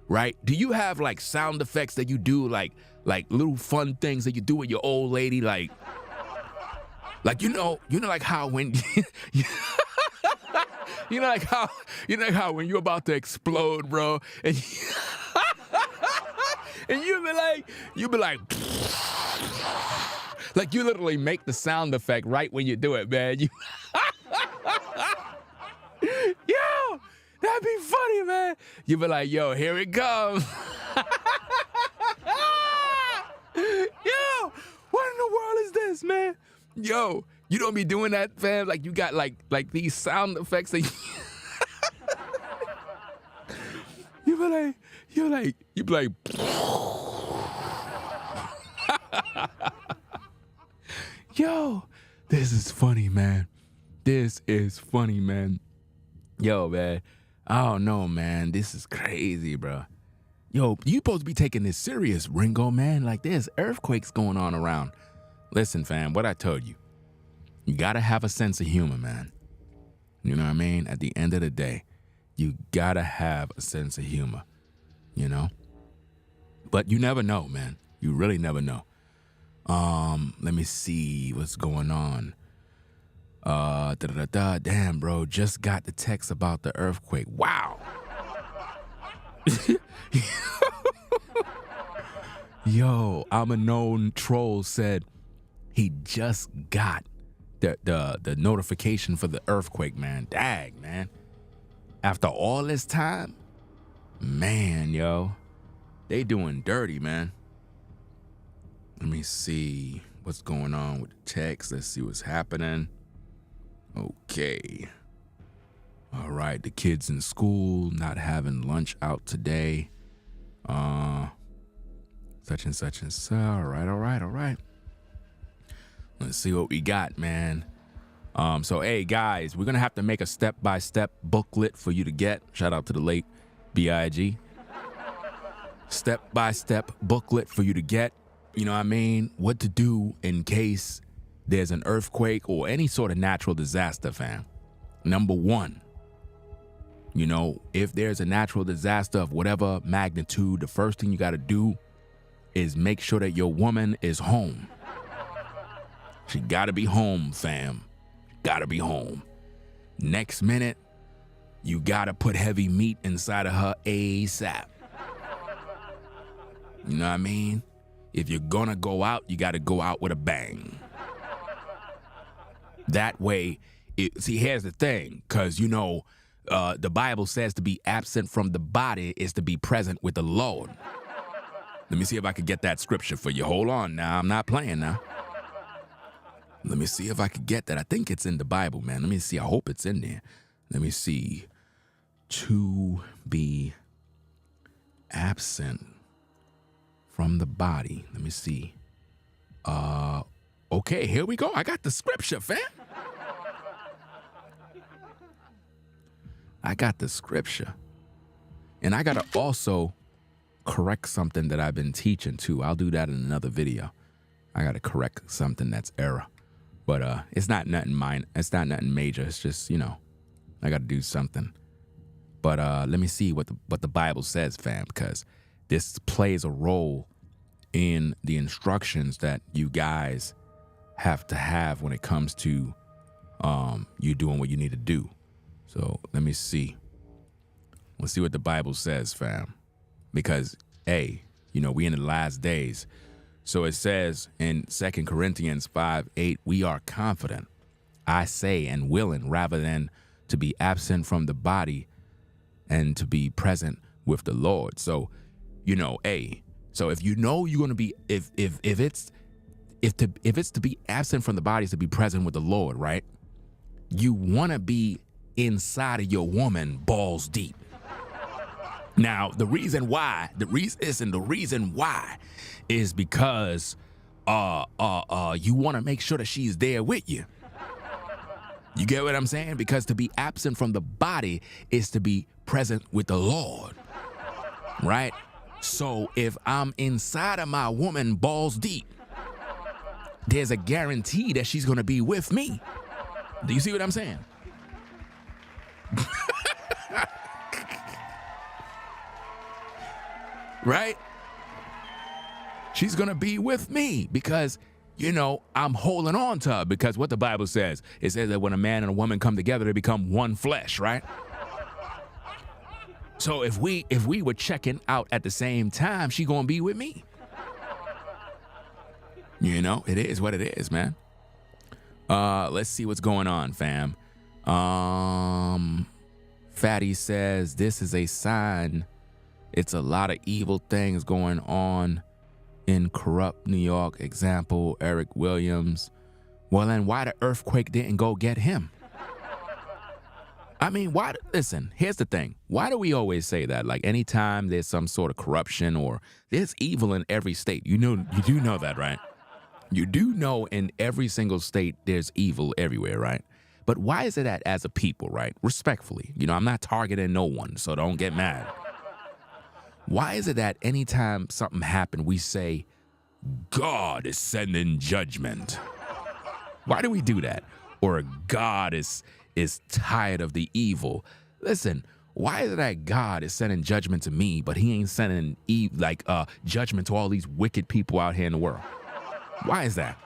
right? Do you have like sound effects that you do, like little fun things that you do with your old lady? Like you know like how when you know how when you're about to explode, bro, and and you be like you literally make the sound effect right when you do it, man. Yo, that'd be funny, man. You be like, yo, here it comes. Yo, what in the world is this, man? Yo, you don't be doing that, fam. Like you got like these sound effects that you be like. Yo, this is funny, man. This is funny, man. Yo, man. I don't know, man. This is crazy, bro. Yo, you supposed to be taking this serious, Ringo, man. Like there's earthquakes going on around. Listen, fam, what I told you. You gotta have a sense of humor, man. You know what I mean? At the end of the day, you gotta have a sense of humor, you know? But you never know, man. You really never know. Let me see what's going on. Damn, bro, just got the text about the earthquake. Wow. Yo, I'm a known troll said he just got the notification for the earthquake, man. Dag, man. After all this time, man, yo, they doing dirty, man. Let me see what's going on with the text. Let's see what's happening. Okay. All right, the kids in school not having lunch out today. Such and such and so. All right. Let's see what we got, man. So, hey, guys, we're going to have to make a step-by-step booklet for you to get. Shout out to the late B.I.G. Step-by-step booklet for you to get. You know what I mean? What to do in case there's an earthquake or any sort of natural disaster, fam. Number one, you know, if there's a natural disaster of whatever magnitude, the first thing you got to do is make sure that your woman is home. She got to be home, fam. Got to be home. Next minute, you got to put heavy meat inside of her ASAP. You know what I mean? If you're going to go out, you got to go out with a bang. That way, see, here's the thing, because, you know, the Bible says to be absent from the body is to be present with the Lord. Let me see if I could get that scripture for you. Hold on now. I'm not playing now. Let me see if I could get that. I think it's in the Bible, man. Let me see. I hope it's in there. Let me see. To be absent from the body. Let me see. Okay, here we go. I got the scripture, fam. I got the scripture. And I got to also correct something that I've been teaching too. I'll do that in another video. I got to correct something that's error. But it's not nothing it's not nothing major. It's just, you know, I got to do something. But let me see what the Bible says, fam, because this plays a role in the instructions that you guys have to have when it comes to you doing what you need to do. So let me see. Let's see what the Bible says, fam. Because, hey, you know, we in the last days. So it says in 2 Corinthians 5:8, we are confident, I say, and willing, rather than to be absent from the body and to be present with the Lord. So, you know, hey, so if you know you're going to be, if it's to be absent from the body is to be present with the Lord, right? You want to be inside of your woman balls deep. Now, the reason why is because you want to make sure that she's there with you. You get what I'm saying? Because to be absent from the body is to be present with the Lord, right? So if I'm inside of my woman balls deep, there's a guarantee that she's going to be with me. Do you see what I'm saying? Right? She's going to be with me because, you know, I'm holding on to her, because what the Bible says, it says that when a man and a woman come together, they become one flesh, right? So if we were checking out at the same time, she going to be with me. You know, it is what it is, man. Let's see what's going on, fam. Fatty says this is a sign. It's a lot of evil things going on in corrupt New York. Example, Eric Williams. Well, then why the earthquake didn't go get him? I mean, why? Listen, here's the thing. Why do we always say that? Like, anytime there's some sort of corruption or there's evil in every state, you do know that, right? You do know in every single state there's evil everywhere, right? But why is it that as a people, right? Respectfully, you know, I'm not targeting no one, so don't get mad. Why is it that anytime something happened, we say, God is sending judgment? Why do we do that? Or God is tired of the evil? Listen, why is it that God is sending judgment to me, but he ain't sending judgment to all these wicked people out here in the world? Why is that?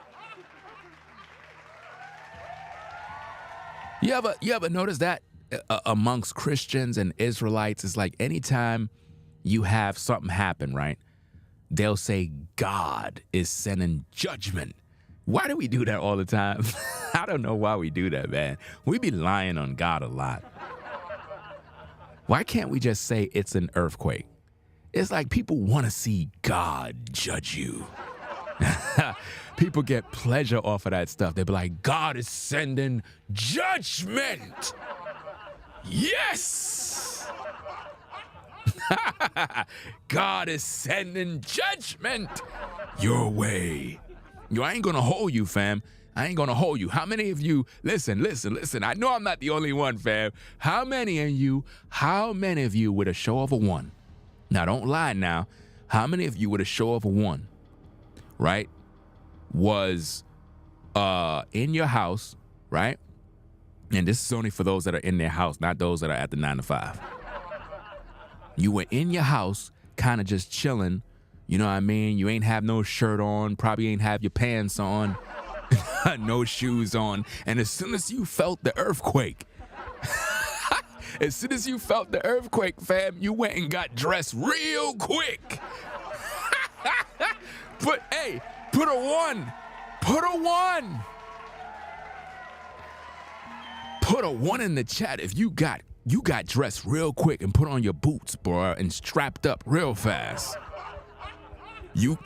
You ever notice that amongst Christians and Israelites? It's like anytime you have something happen, right? They'll say God is sending judgment. Why do we do that all the time? I don't know why we do that, man. We be lying on God a lot. Why can't we just say it's an earthquake? It's like people want to see God judge you. People get pleasure off of that stuff. They be like, God is sending judgment. Yes. God is sending judgment your way. Yo, I ain't gonna hold you, fam. I ain't gonna hold you. How many of you, listen. I know I'm not the only one, fam. How many of you with a show of a one? Now, don't lie now. How many of you with a show of a one, right, was in your house, right? And this is only for those that are in their house, not those that are at the 9 to 5. You were in your house, kind of just chilling. You know what I mean? You ain't have no shirt on, probably ain't have your pants on, no shoes on. And as soon as you felt the earthquake, fam, you went and got dressed real quick. Put a one. Put a one in the chat if you got dressed real quick and put on your boots, bro, and strapped up real fast. You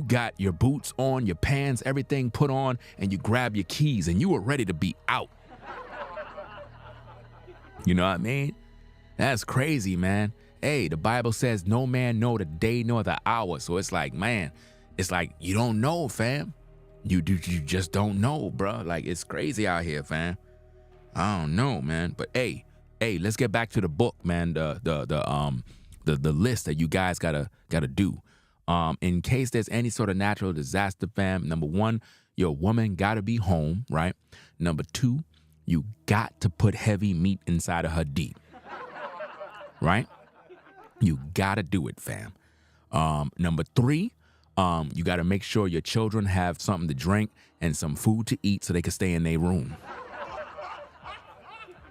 got your boots on, your pants, everything put on, and you grab your keys and you were ready to be out. You know what I mean? That's crazy, man. Hey, the Bible says no man know the day nor the hour. So it's like, man, it's like you don't know, fam. You just don't know, bro. Like, it's crazy out here, fam. I don't know, man. But hey, let's get back to the book, man. The list that you guys gotta do. In case there's any sort of natural disaster, fam. Number one, your woman gotta be home, right? Number two, you got to put heavy meat inside of her D. Right? You gotta do it, fam. Number three, you gotta make sure your children have something to drink and some food to eat so they can stay in their room.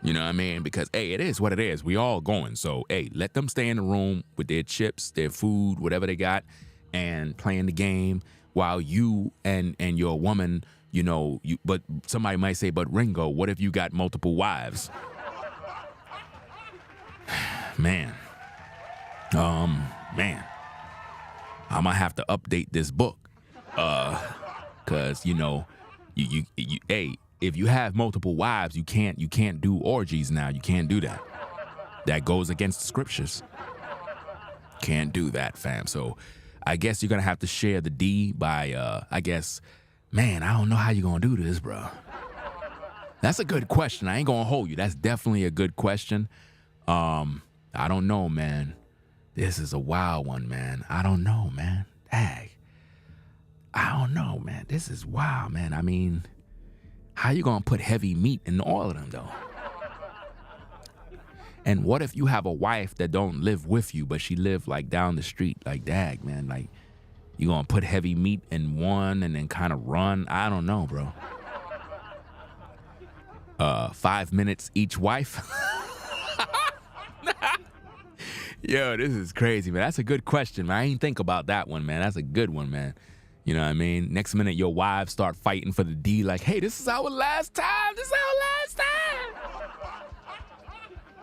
You know what I mean? Because, hey, it is what it is. We all going. So, hey, let them stay in the room with their chips, their food, whatever they got, and playing the game while you and your woman, you know, but somebody might say, but Ringo, what if you got multiple wives? Man. Man. I'm gonna have to update this book. Cause, you know, you hey, if you have multiple wives, you can't do orgies now. You can't do that. That goes against the scriptures. Can't do that, fam. So I guess you're gonna have to share the D by I guess, man, I don't know how you're gonna do this, bro. That's a good question. I ain't gonna hold you. That's definitely a good question. I don't know, man. This is a wild one, man. I don't know, man. Dang. I don't know, man. This is wild, man. I mean, how you gonna put heavy meat in all of them, though? And what if you have a wife that don't live with you, but she live like down the street? Like, dag, man, like, you gonna put heavy meat in one and then kind of run? I don't know, bro. 5 minutes each wife? Yo, this is crazy, man. That's a good question, man. I ain't think about that one, man. That's a good one, man. You know what I mean? Next minute, your wives start fighting for the D, like, hey, this is our last time. This is our last time.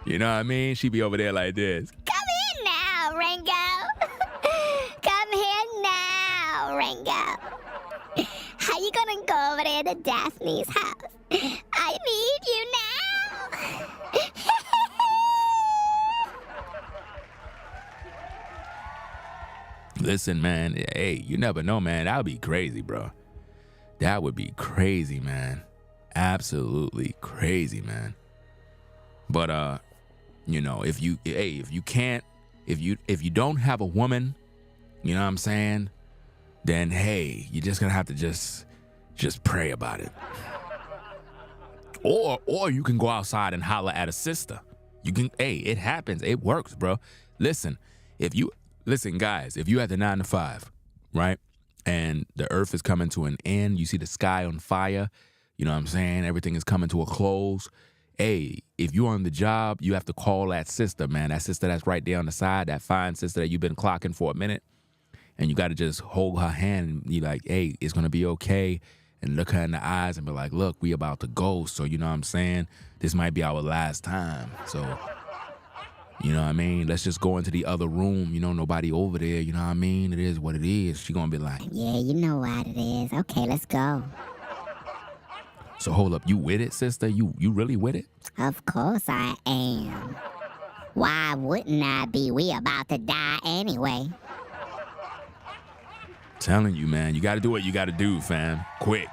You know what I mean? She be over there like this. Come here now, Ringo. Come here now, Ringo. How you gonna go over there to Daphne's house? I need you now. Listen, man, hey, you never know, man. That would be crazy, bro. That would be crazy, man. Absolutely crazy, man. But you know, if you don't have a woman, you know what I'm saying, then hey, you're just gonna have to just pray about it. Or you can go outside and holler at a sister. You can, hey, it happens. It works, bro. Listen, guys, if you at the 9 to 5, right, and the earth is coming to an end, you see the sky on fire, you know what I'm saying, everything is coming to a close, hey, if you're on the job, you have to call that sister, man, that sister that's right there on the side, that fine sister that you've been clocking for a minute, and you got to just hold her hand and be like, hey, it's going to be okay, and look her in the eyes and be like, look, we about to go, so you know what I'm saying, this might be our last time, so... You know what I mean? Let's just go into the other room. You know, nobody over there. You know what I mean? It is what it is. She gonna be like, yeah, you know what it is. Okay, let's go. So hold up. You with it, sister? You really with it? Of course I am. Why wouldn't I be? We about to die anyway. Telling you, man. You gotta do what you gotta do, fam. Quick.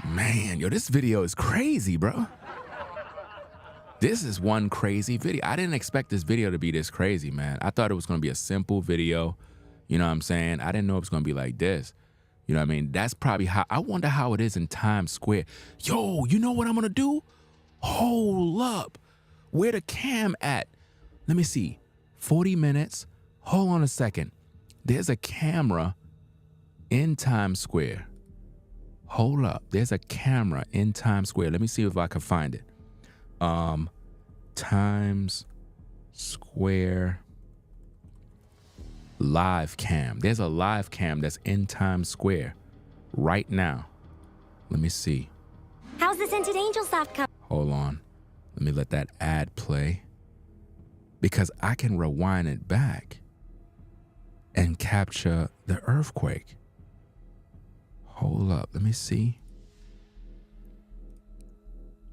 Man, yo, this video is crazy, bro. This is one crazy video. I didn't expect this video to be this crazy, man. I thought it was going to be a simple video. You know what I'm saying? I didn't know it was going to be like this. You know what I mean? That's probably how, I wonder how it is in Times Square. Yo, you know what I'm going to do? Hold up. Where the cam at? Let me see. 40 minutes. Hold on a second. There's a camera in Times Square. Hold up. There's a camera in Times Square. Let me see if I can find it. Times Square live cam. There's a live cam that's in Times Square right now. Let me see. How's the Scented Angel soft cover? Hold on. Let me let that ad play. Because I can rewind it back and capture the earthquake. Hold up. Let me see.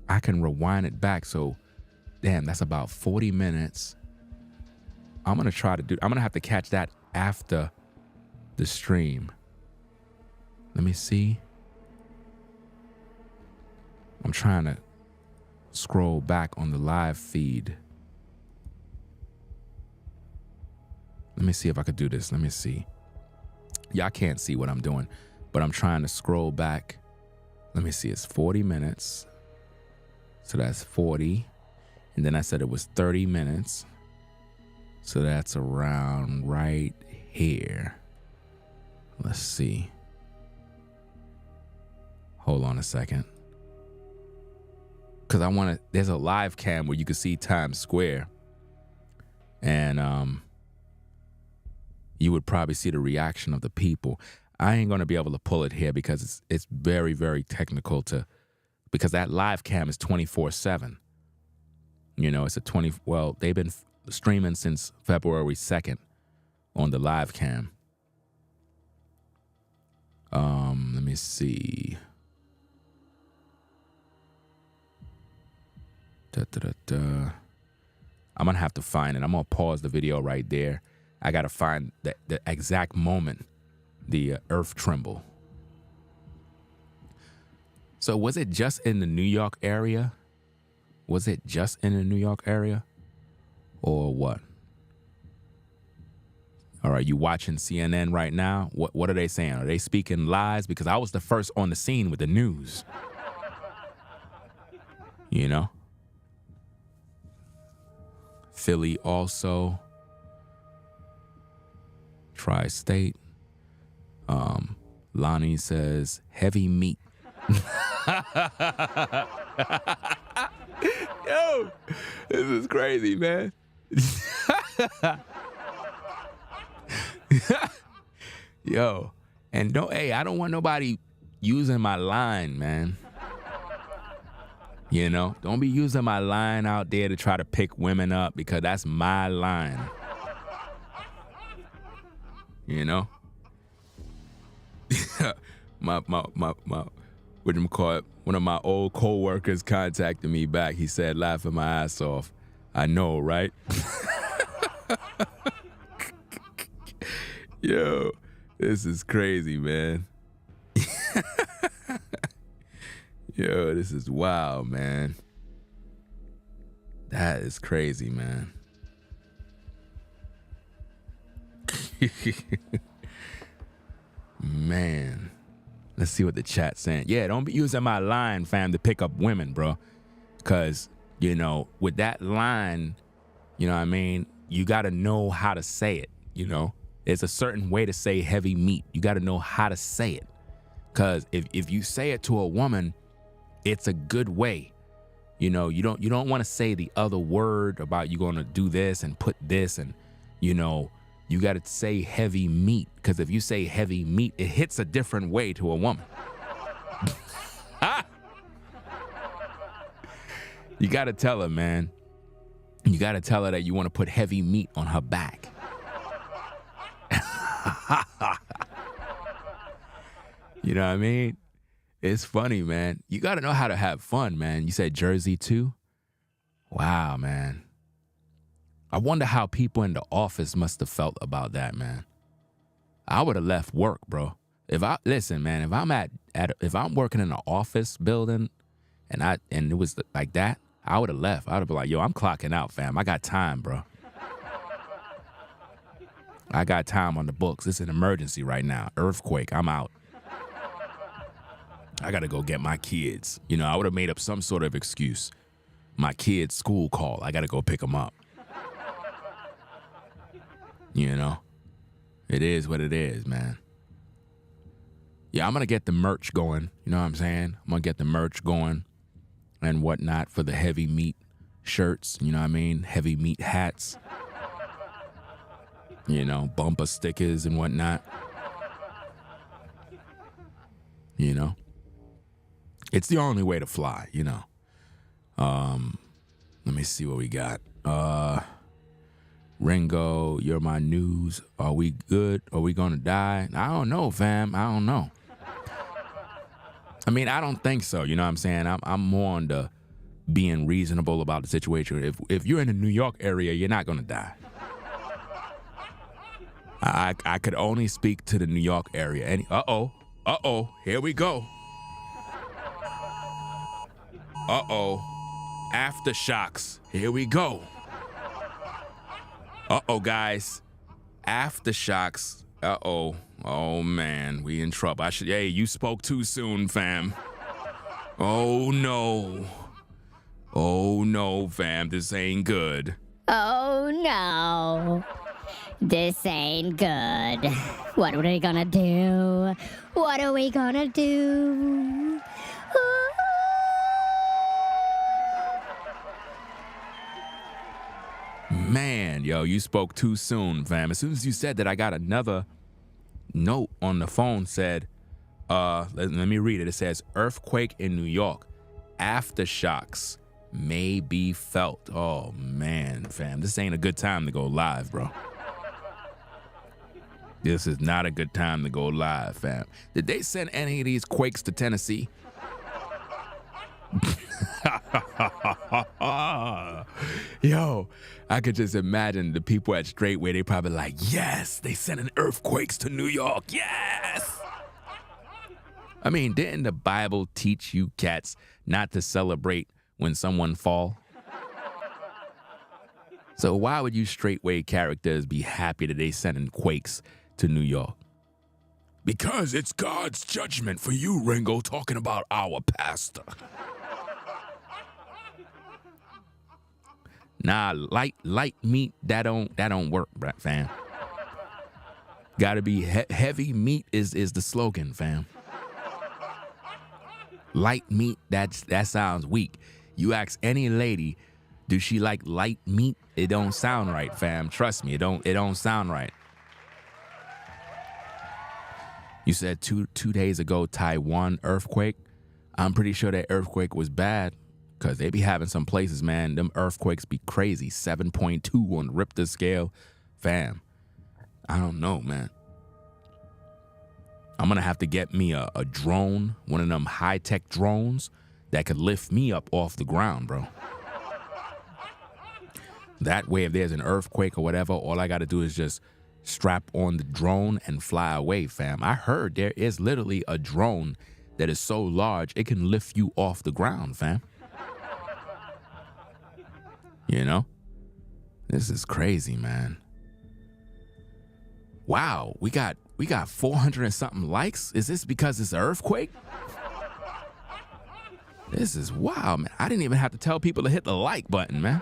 I can rewind it back. So, damn, that's about 40 minutes. I'm going to have to catch that after the stream. Let me see. I'm trying to scroll back on the live feed. Let me see if I could do this. Let me see. Y'all can't see what I'm doing, but I'm trying to scroll back. Let me see. It's 40 minutes. So that's 40. And then I said it was 30 minutes. So that's around right here. Let's see. Hold on a second. Because I want to, there's a live cam where you can see Times Square. And you would probably see the reaction of the people. I ain't going to be able to pull it here because it's very, very technical because that live cam is 24/7. You know, it's they've been streaming since February 2nd on the live cam. Let me see. I'm going to have to find it. I'm going to pause the video right there. I got to find the exact moment the earth trembled. So was it just in the New York area? Was it just in the New York area? Or what? All right, you watching CNN right now? What are they saying? Are they speaking lies? Because I was the first on the scene with the news. You know? Philly also. Tri-state. Lonnie says heavy meat. Yo, this is crazy, man. Yo, and I don't want nobody using my line, man. You know, don't be using my line out there to try to pick women up because that's my line. You know? my what do you call it? One of my old co-workers contacted me back. He said, laughing my ass off. I know, right? Yo, this is crazy, man. Yo, this is wild, man. That is crazy, man. Man, let's see what the chat's saying. Yeah, don't be using my line, fam, to pick up women, bro. Because, you know, with that line, you know what I mean? You got to know how to say it, you know? There's a certain way to say heavy meat. You got to know how to say it. Because if you say it to a woman, it's a good way. You know, you don't want to say the other word about you going to do this and put this and, you know, you got to say heavy meat, because if you say heavy meat, it hits a different way to a woman. You got to tell her, man. You got to tell her that you want to put heavy meat on her back. You know what I mean? It's funny, man. You got to know how to have fun, man. You said Jersey too? Wow, man. I wonder how people in the office must have felt about that, man. I would have left work, bro. Listen, man, if I'm working in an office building and it was like that, I would have left. I would have been like, yo, I'm clocking out, fam. I got time, bro. I got time on the books. It's an emergency right now. Earthquake, I'm out. I got to go get my kids. You know, I would have made up some sort of excuse. My kids' school call. I got to go pick them up. You know, it is what it is, man. Yeah, I'm going to get the merch going. You know what I'm saying? I'm going to get the merch going and whatnot for the heavy meat shirts. You know what I mean? Heavy meat hats. You know, bumper stickers and whatnot. You know, it's the only way to fly, you know. Let me see what we got. Ringo, you're my news. Are we good? Are we gonna die? I don't know, fam. I don't know. I mean, I don't think so. You know what I'm saying? I'm more on the being reasonable about the situation. If you're in the New York area, you're not gonna die. I could only speak to the New York area. And here we go. Aftershocks, here we go. Guys, Aftershocks. Oh man, we in trouble. Hey, you spoke too soon, fam. Oh no, fam, this ain't good. Oh no. This ain't good. What are we gonna do? What are we gonna do? Man, yo, you spoke too soon, fam. As soon as you said that, I got another note on the phone said, let me read it. It says, earthquake in New York. Aftershocks may be felt. Oh, man, fam. This ain't a good time to go live, bro. This is not a good time to go live, fam. Did they send any of these quakes to Tennessee? Yo, I could just imagine the people at Straightway, they probably like, yes, they sending earthquakes to New York, yes. I mean, didn't the Bible teach you cats not to celebrate when someone fall? So why would you Straightway characters be happy that they sending quakes to New York? Because it's God's judgment for you, Ringo, talking about our pastor. Nah, light meat, that don't work, fam. Gotta be heavy meat is the slogan, fam. Light meat, that sounds weak. You ask any lady, do she like light meat? It don't sound right, fam. Trust me, it don't sound right. You said two days ago, Taiwan earthquake. I'm pretty sure that earthquake was bad. Because they be having some places, man, them earthquakes be crazy. 7.2 on the Richter scale. Fam, I don't know, man. I'm going to have to get me a drone, one of them high-tech drones that could lift me up off the ground, bro. That way, if there's an earthquake or whatever, all I got to do is just strap on the drone and fly away, fam. I heard there is literally a drone that is so large, it can lift you off the ground, fam. You know? This is crazy, man. Wow, we got 400 and something likes? Is this because it's an earthquake? This is wild, man. I didn't even have to tell people to hit the like button, man.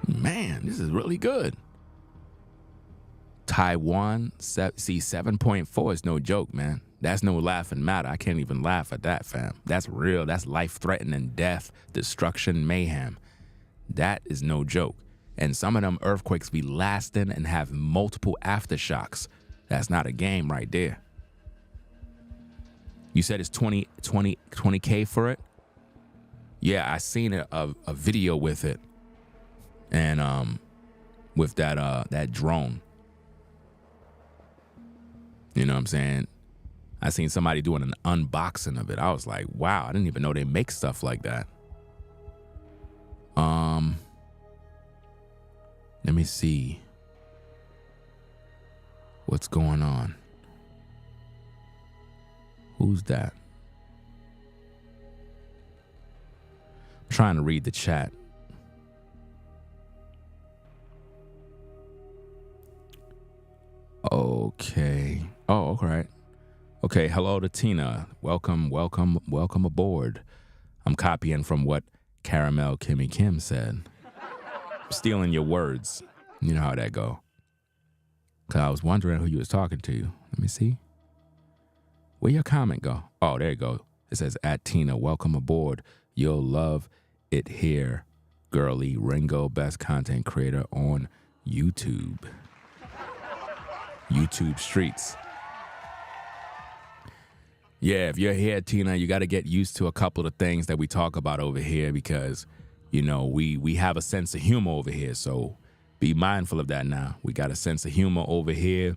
Man, this is really good. Taiwan, 7.4 is no joke, man. That's no laughing matter. I can't even laugh at that, fam. That's real. That's life-threatening death, destruction, mayhem. That is no joke. And some of them earthquakes be lasting and have multiple aftershocks. That's not a game right there. You said it's 20K for it? Yeah, I seen a video with it. And with that drone. You know what I'm saying? I seen somebody doing an unboxing of it. I was like, wow, I didn't even know they make stuff like that. Let me see. What's going on? Who's that? I'm trying to read the chat. Okay. Oh, all right. Okay, hello to Tina. Welcome aboard. I'm copying from what Caramel Kimmy Kim said. Stealing your words. You know how that go. Cause I was wondering who you was talking to. Let me see. Where your comment go? Oh, there you go. It says, at Tina, welcome aboard. You'll love it here. Girly Ringo, best content creator on YouTube. YouTube streets. Yeah, if you're here, Tina, you got to get used to a couple of things that we talk about over here because, you know, we have a sense of humor over here. So be mindful of that now. We got a sense of humor over here.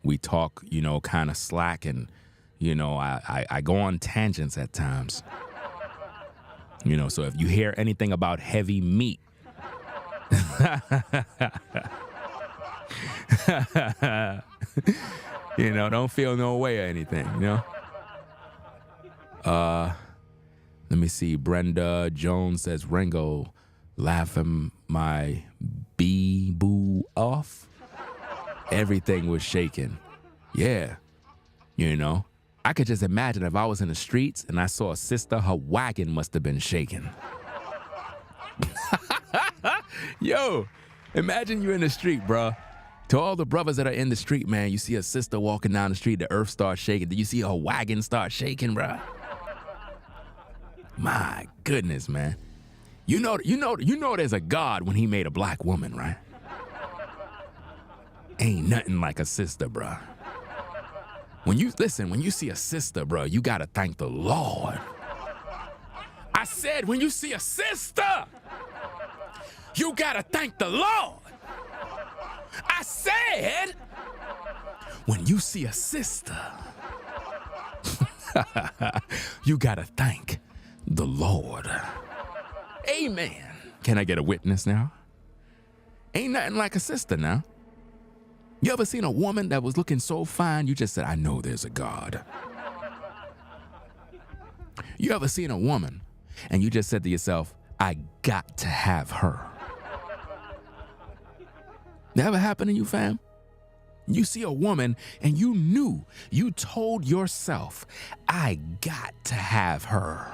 We talk, you know, kind of slack and, you know, I go on tangents at times. You know, so if you hear anything about heavy meat, You know, don't feel no way or anything, you know? Let me see. Brenda Jones says, Ringo laughing my boo off. Everything was shaking. Yeah. You know, I could just imagine if I was in the streets and I saw a sister, her wagon must have been shaking. Yo, imagine you in the street, bro. To all the brothers that are in the street, man, you see a sister walking down the street, the earth starts shaking. Do you see her wagon start shaking, bro? My goodness, man. You know there's a God when he made a black woman, right? Ain't nothing like a sister, bro. When you see a sister, bro, you gotta thank the Lord. I said, when you see a sister, you gotta thank the Lord. I said, when you see a sister, you gotta thank the Lord. Amen. Can I get a witness now? Ain't nothing like a sister now. You ever seen a woman that was looking so fine, you just said, I know there's a God? You ever seen a woman and you just said to yourself, I got to have her? That ever happened to you, fam? You see a woman and you told yourself, I got to have her.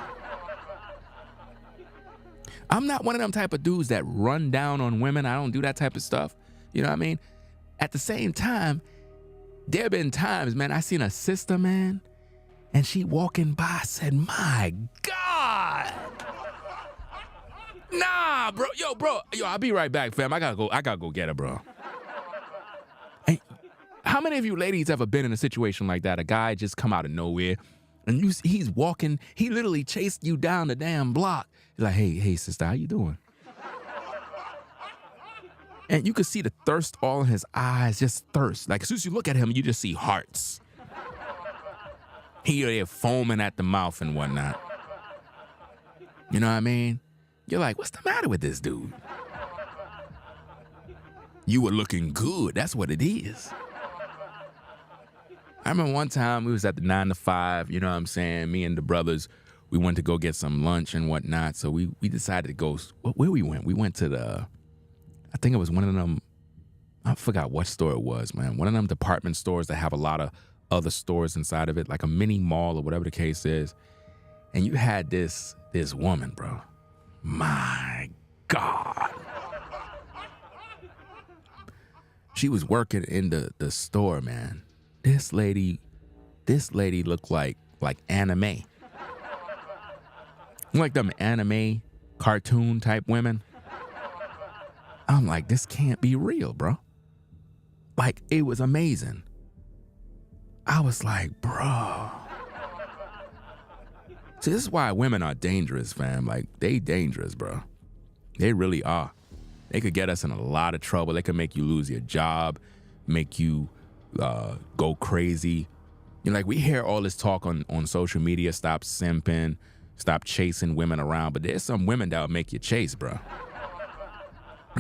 I'm not one of them type of dudes that run down on women. I don't do that type of stuff. You know what I mean? At the same time, there have been times, man, I seen a sister, man, and she walking by, I said, my God. Nah, bro. Yo, I'll be right back, fam. I gotta go get her, bro. Hey, how many of you ladies ever been in a situation like that? A guy just come out of nowhere, and he's walking, he literally chased you down the damn block. He's like, hey, sister, how you doing? And you could see the thirst all in his eyes, just thirst. Like, as soon as you look at him, you just see hearts. They're foaming at the mouth and whatnot. You know what I mean? You're like, what's the matter with this dude? You were looking good. That's what it is. I remember one time we was at the 9 to 5, you know what I'm saying? Me and the brothers, we went to go get some lunch and whatnot. So we decided to go, where we went? We went to I think it was one of them, I forgot what store it was, man. One of them department stores that have a lot of other stores inside of it, like a mini mall or whatever the case is. And you had this woman, bro. My God. She was working in the store, man. This lady looked like anime. Like them anime cartoon type women. I'm like, this can't be real, bro. Like, it was amazing. I was like, bro. See, this is why women are dangerous, fam. Like, they dangerous, bro. They really are. They could get us in a lot of trouble. They could make you lose your job, make you go crazy. You know, like, we hear all this talk on social media, stop simping, stop chasing women around, but there's some women that will make you chase, bro.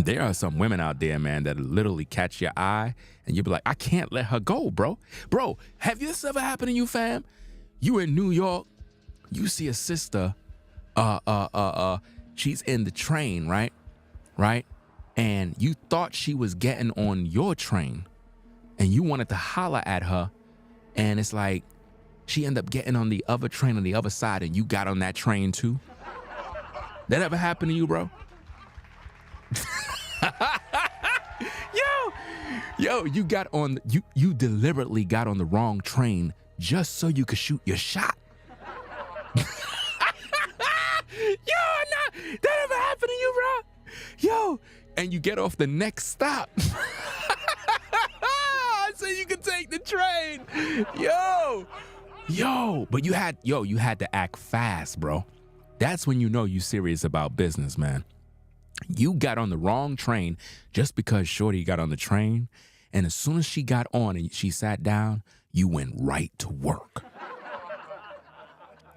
There are some women out there, man, that literally catch your eye and you'll be like, I can't let her go, bro. Bro, have this ever happened to you, fam? You in New York, you see a sister, she's in the train, right? Right? And you thought she was getting on your train and you wanted to holler at her. And it's like, she ended up getting on the other train on the other side and you got on that train too. That ever happened to you, bro? Yo, you got on, you deliberately got on the wrong train just so you could shoot your shot. Yo, that ever happened to you, bro? Yo, and you get off the next stop so you can take the train. Yo, but you had to act fast, bro. That's when you know you serious about business, man. You got on the wrong train just because Shorty got on the train, and as soon as she got on and she sat down, you went right to work.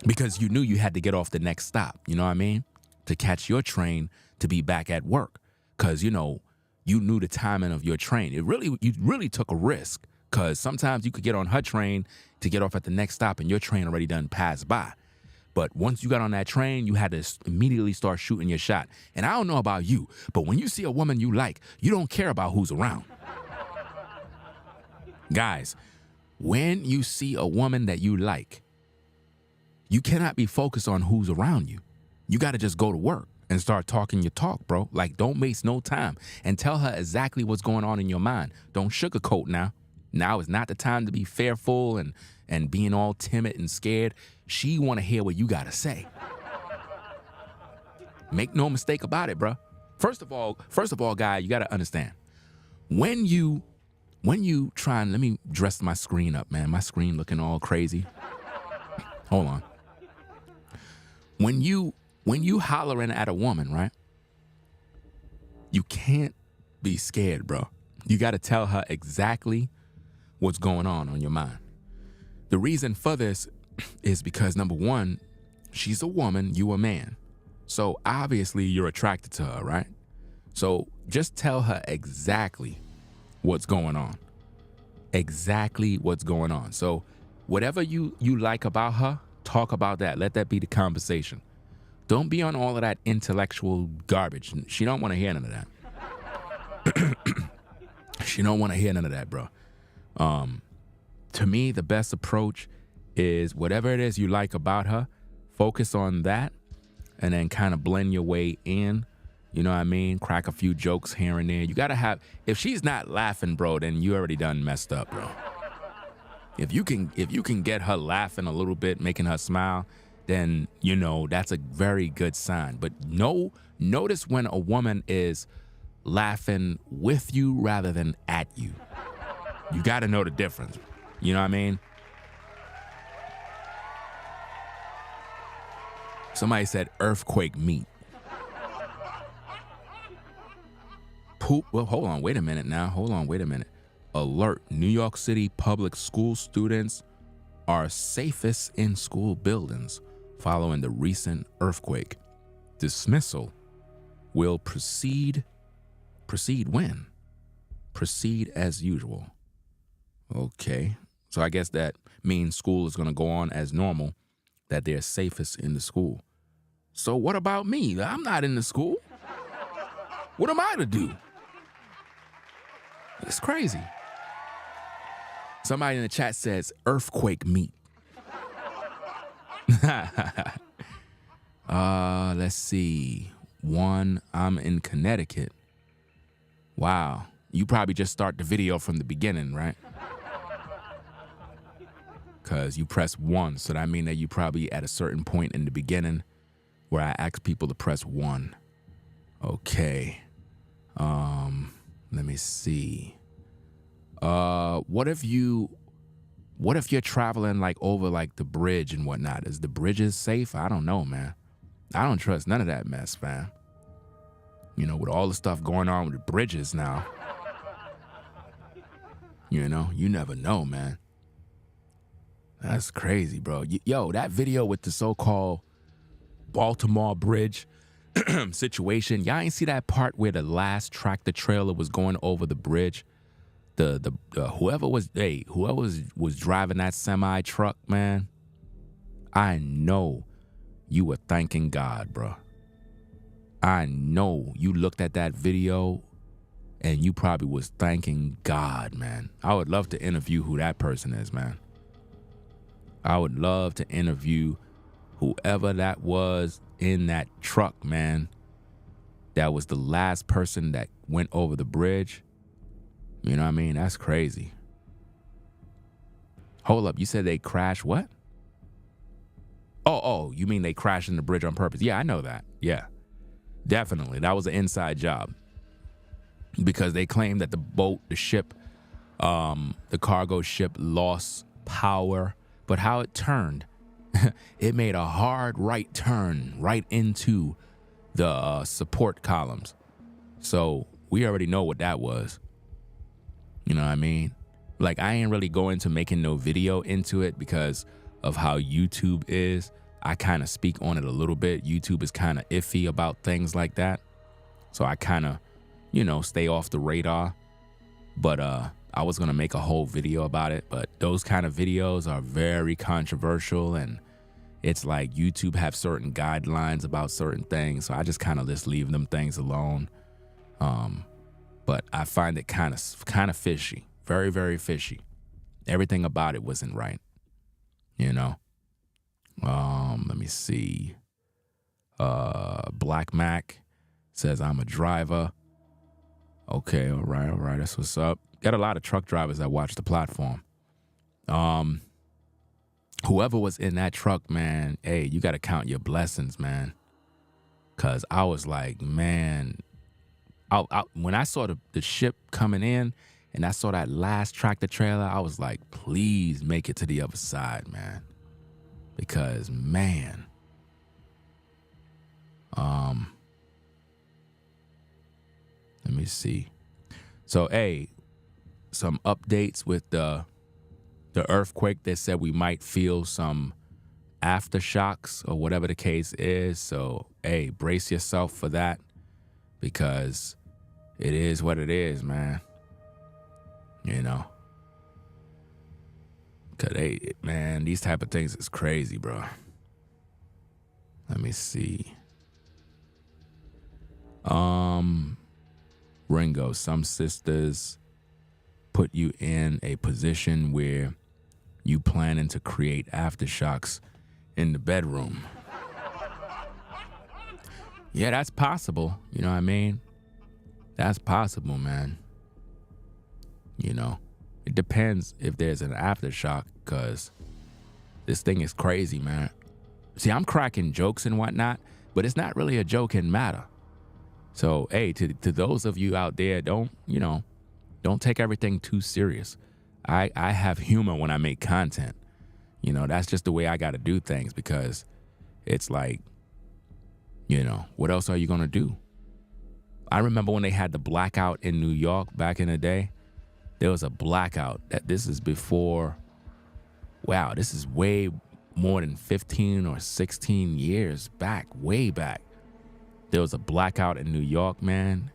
Because you knew you had to get off the next stop, you know what I mean? To catch your train to be back at work. Because, you know, you knew the timing of your train. You really took a risk, because sometimes you could get on her train to get off at the next stop and your train already done passed by. But once you got on that train, you had to immediately start shooting your shot. And I don't know about you, but when you see a woman you like, you don't care about who's around. Guys, when you see a woman that you like, you cannot be focused on who's around you. You got to just go to work and start talking your talk, bro. Like, don't waste no time, and tell her exactly what's going on in your mind. Don't sugarcoat now. Now is not the time to be fearful and being all timid and scared. She want to hear what you got to say. Make no mistake about it, bro. First of all, guy, you got to understand. When you try and, let me dress my screen up, man. My screen looking all crazy. Hold on. When you hollering at a woman, right? You can't be scared, bro. You got to tell her exactly what's going on your mind. The reason for this is because, number one, she's a woman, you a man. So obviously you're attracted to her, right? So just tell her exactly what's going on. Exactly what's going on. So whatever you like about her, talk about that. Let that be the conversation. Don't be on all of that intellectual garbage. She don't want to hear none of that. She don't want to hear none of that, bro. To me, the best approach is whatever it is you like about her, focus on that, and then kind of blend your way in. You know what I mean? Crack a few jokes here and there. You got to have, if she's not laughing, bro, then you already done messed up, bro. If you can get her laughing a little bit, making her smile, then, you know, that's a very good sign. But notice when a woman is laughing with you rather than at you. You got to know the difference. You know what I mean? Somebody said earthquake meat. Poop. Well, hold on. Wait a minute now. Hold on. Wait a minute. Alert. New York City public school students are safest in school buildings following the recent earthquake. Dismissal will proceed. Proceed when? Proceed as usual. Okay. So I guess that means school is going to go on as normal, that they're safest in the school. So what about me? I'm not in the school. What am I to do? It's crazy. Somebody in the chat says earthquake meat. Let's see. One, I'm in Connecticut. Wow. You probably just start the video from the beginning, right? Because you press 1. So that means that you probably at a certain point in the beginning where I ask people to press 1. Okay. Let me see. What if you're traveling like over like the bridge and whatnot? Is the bridges safe? I don't know, man. I don't trust none of that mess, fam. You know, with all the stuff going on with the bridges now. You know, you never know, man. That's crazy, bro. Yo, that video with the so-called Baltimore Bridge situation, y'all ain't see that part where the last tractor trailer was going over the bridge? Whoever was driving that semi truck, man, I know you were thanking God, bro. I know you looked at that video and you probably was thanking God, man. I would love to interview who that person is, man. I would love to interview whoever that was in that truck, man. That was the last person that went over the bridge. You know what I mean? That's crazy. Hold up. You said they crashed what? Oh, you mean they crashed in the bridge on purpose? Yeah, I know that. Yeah, definitely. That was an inside job. Because they claimed that the boat, the ship, the cargo ship lost power. But how it turned, it made a hard right turn right into the support columns. So we already know what that was. You know what I mean? Like, I ain't really going to making no video into it because of how YouTube is. I kind of speak on it a little bit. YouTube is kind of iffy about things like that. So I kind of stay off the radar. But I was gonna make a whole video about it. But those kind of videos are very controversial, and it's like YouTube have certain guidelines about certain things. So I just kind of just leave them things alone. But I find it kind of fishy, very, very fishy. Everything about it wasn't right, Let me see. Black Mac says I'm a driver. Okay, all right, that's what's up. Got a lot of truck drivers that watch the platform. Whoever was in that truck, man, hey, you got to count your blessings, man. Because I was like, man, when I saw the ship coming in and I saw that last tractor trailer, I was like, please make it to the other side, man. Because, man, let me see. So, hey, some updates with the earthquake. They said we might feel some aftershocks or whatever the case is. So, hey, brace yourself for that, because it is what it is, man. Cause man, these type of things is crazy, bro. Let me see. Ringo, some sisters put you in a position where you planning to create aftershocks in the bedroom. Yeah, that's possible. You know what I mean? That's possible, man. It depends if there's an aftershock, because this thing is crazy, man. See, I'm cracking jokes and whatnot, but it's not really a joke in matter. So, hey, to those of you out there, don't take everything too serious. I have humor when I make content. That's just the way I got to do things, because it's like, what else are you going to do? I remember when they had the blackout in New York back in the day. There was a blackout. This is before, wow, this is way more than 15 or 16 years back, way back. There was a blackout in New York, man.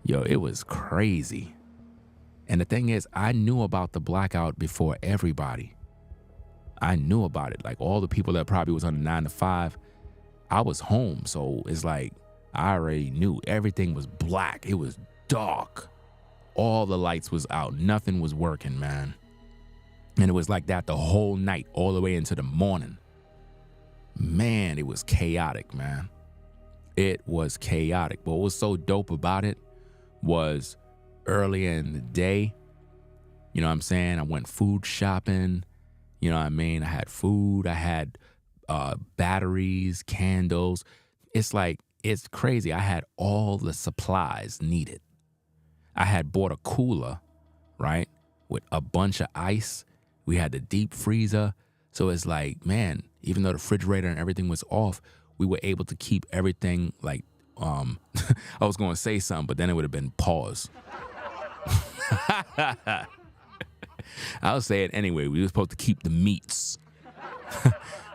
Yo, it was crazy. And the thing is, I knew about the blackout before everybody. I knew about it. Like all the people that probably was on the 9 to 5, I was home. So it's like, I already knew everything was black. It was dark. All the lights was out. Nothing was working, man. And it was like that the whole night, all the way into the morning. Man, it was chaotic, man. It was chaotic. But what was so dope about it was earlier in the day, you know what I'm saying? I went food shopping. You know what I mean? I had food. I had batteries, candles. It's like, it's crazy. I had all the supplies needed. I had bought a cooler, right, with a bunch of ice. We had the deep freezer. So it's like, man, even though the refrigerator and everything was off, we were able to keep everything like, I was going to say something, but then it would have been pause. I'll say it anyway. We were supposed to keep the meats.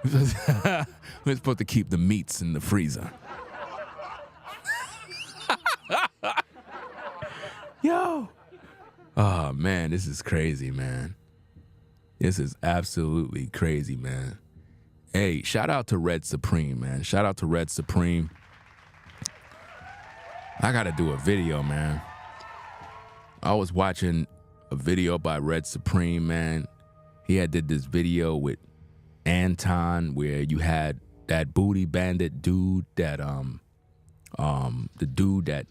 We were supposed to keep the meats in the freezer. Yo. Oh, man, this is crazy, man. This is absolutely crazy, man. Hey, shout out to Red Supreme, man. Shout out to Red Supreme. I got to do a video, man. I was watching a video by Red Supreme, man. He had did this video with Anton where you had that booty bandit dude that, the dude that,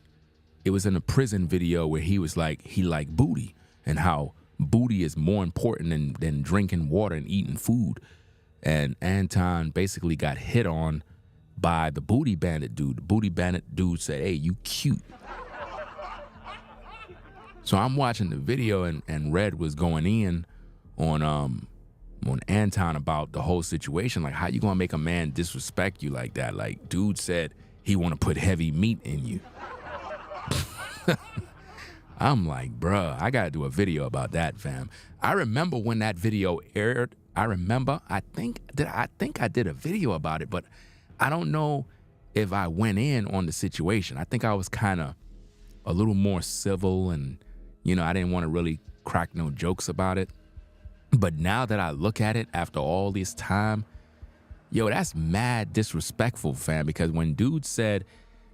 it was in a prison video where he was like, he liked booty and how booty is more important than drinking water and eating food. And Anton basically got hit on by the booty bandit dude. The booty bandit dude said, hey, you cute. So I'm watching the video and Red was going in on Anton about the whole situation. Like, how you gonna make a man disrespect you like that? Like, dude said he wanna put heavy meat in you. I'm like, bruh, I gotta do a video about that, fam. I remember when that video aired. I think I did a video about it, but I don't know if I went in on the situation. I think I was kind of a little more civil, and I didn't want to really crack no jokes about it. But now that I look at it after all this time, yo, that's mad disrespectful, fam, because when dude said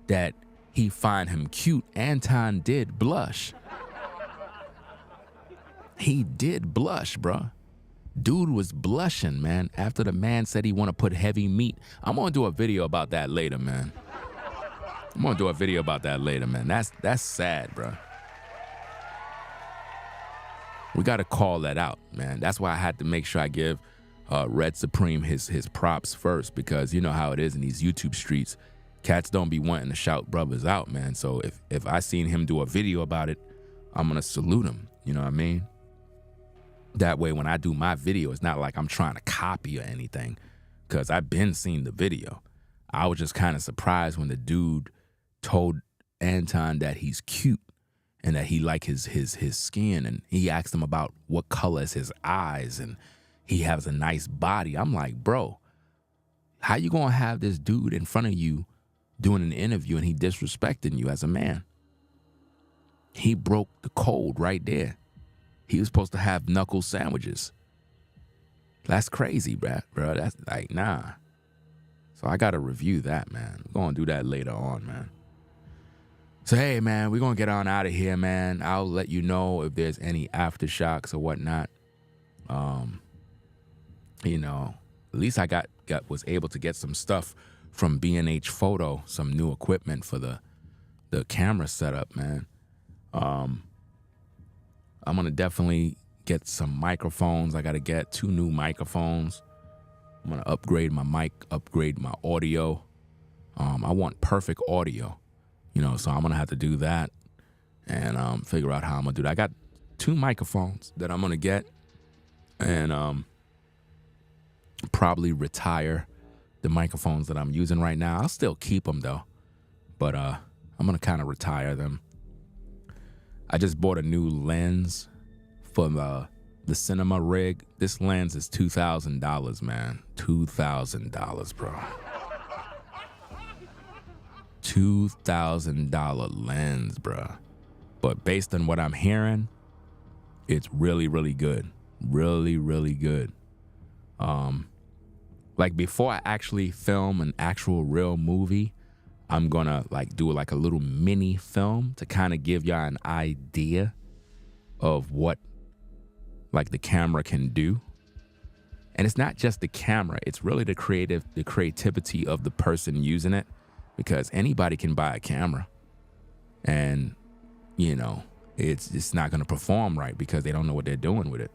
that he find him cute, Anton did blush. He did blush, bruh. Dude was blushing, man, after the man said he want to put heavy meat. I'm going to do a video about that later, man. That's sad, bruh. We got to call that out, man. That's why I had to make sure I give Red Supreme his props first, because you know how it is in these YouTube streets. Cats don't be wanting to shout brothers out, man. So if I seen him do a video about it, I'm going to salute him. You know what I mean? That way, when I do my video, it's not like I'm trying to copy or anything, because I've been seeing the video. I was just kind of surprised when the dude told Anton that he's cute and that he like his skin, and he asked him about what color is his eyes, and he has a nice body. I'm like, bro, how you gonna have this dude in front of you doing an interview and he disrespecting you as a man? He broke the code right there. He was supposed to have knuckle sandwiches. That's crazy, bro. That's like, nah. So I got to review that, man. We're going to do that later on, man. So, hey, man, we're going to get on out of here, man. I'll let you know if there's any aftershocks or whatnot. At least I was able to get some stuff from B&H Photo, some new equipment for the camera setup, man. I'm going to definitely get some microphones. I got to get 2 new microphones. I'm going to upgrade my mic, upgrade my audio. I want perfect audio, so I'm going to have to do that and figure out how I'm going to do that. I got 2 microphones that I'm going to get and probably retire the microphones that I'm using right now. I'll still keep them, though, but I'm going to kind of retire them. I just bought a new lens for the cinema rig. This lens is $2,000, man. $2,000, bro. $2,000 lens, bro. But based on what I'm hearing, it's really, really good. Really, really good. Like before I actually film an actual real movie, I'm gonna do a little mini film to kind of give y'all an idea of what the camera can do. And it's not just the camera, it's really the creativity of the person using it, because anybody can buy a camera and it's not gonna perform right because they don't know what they're doing with it.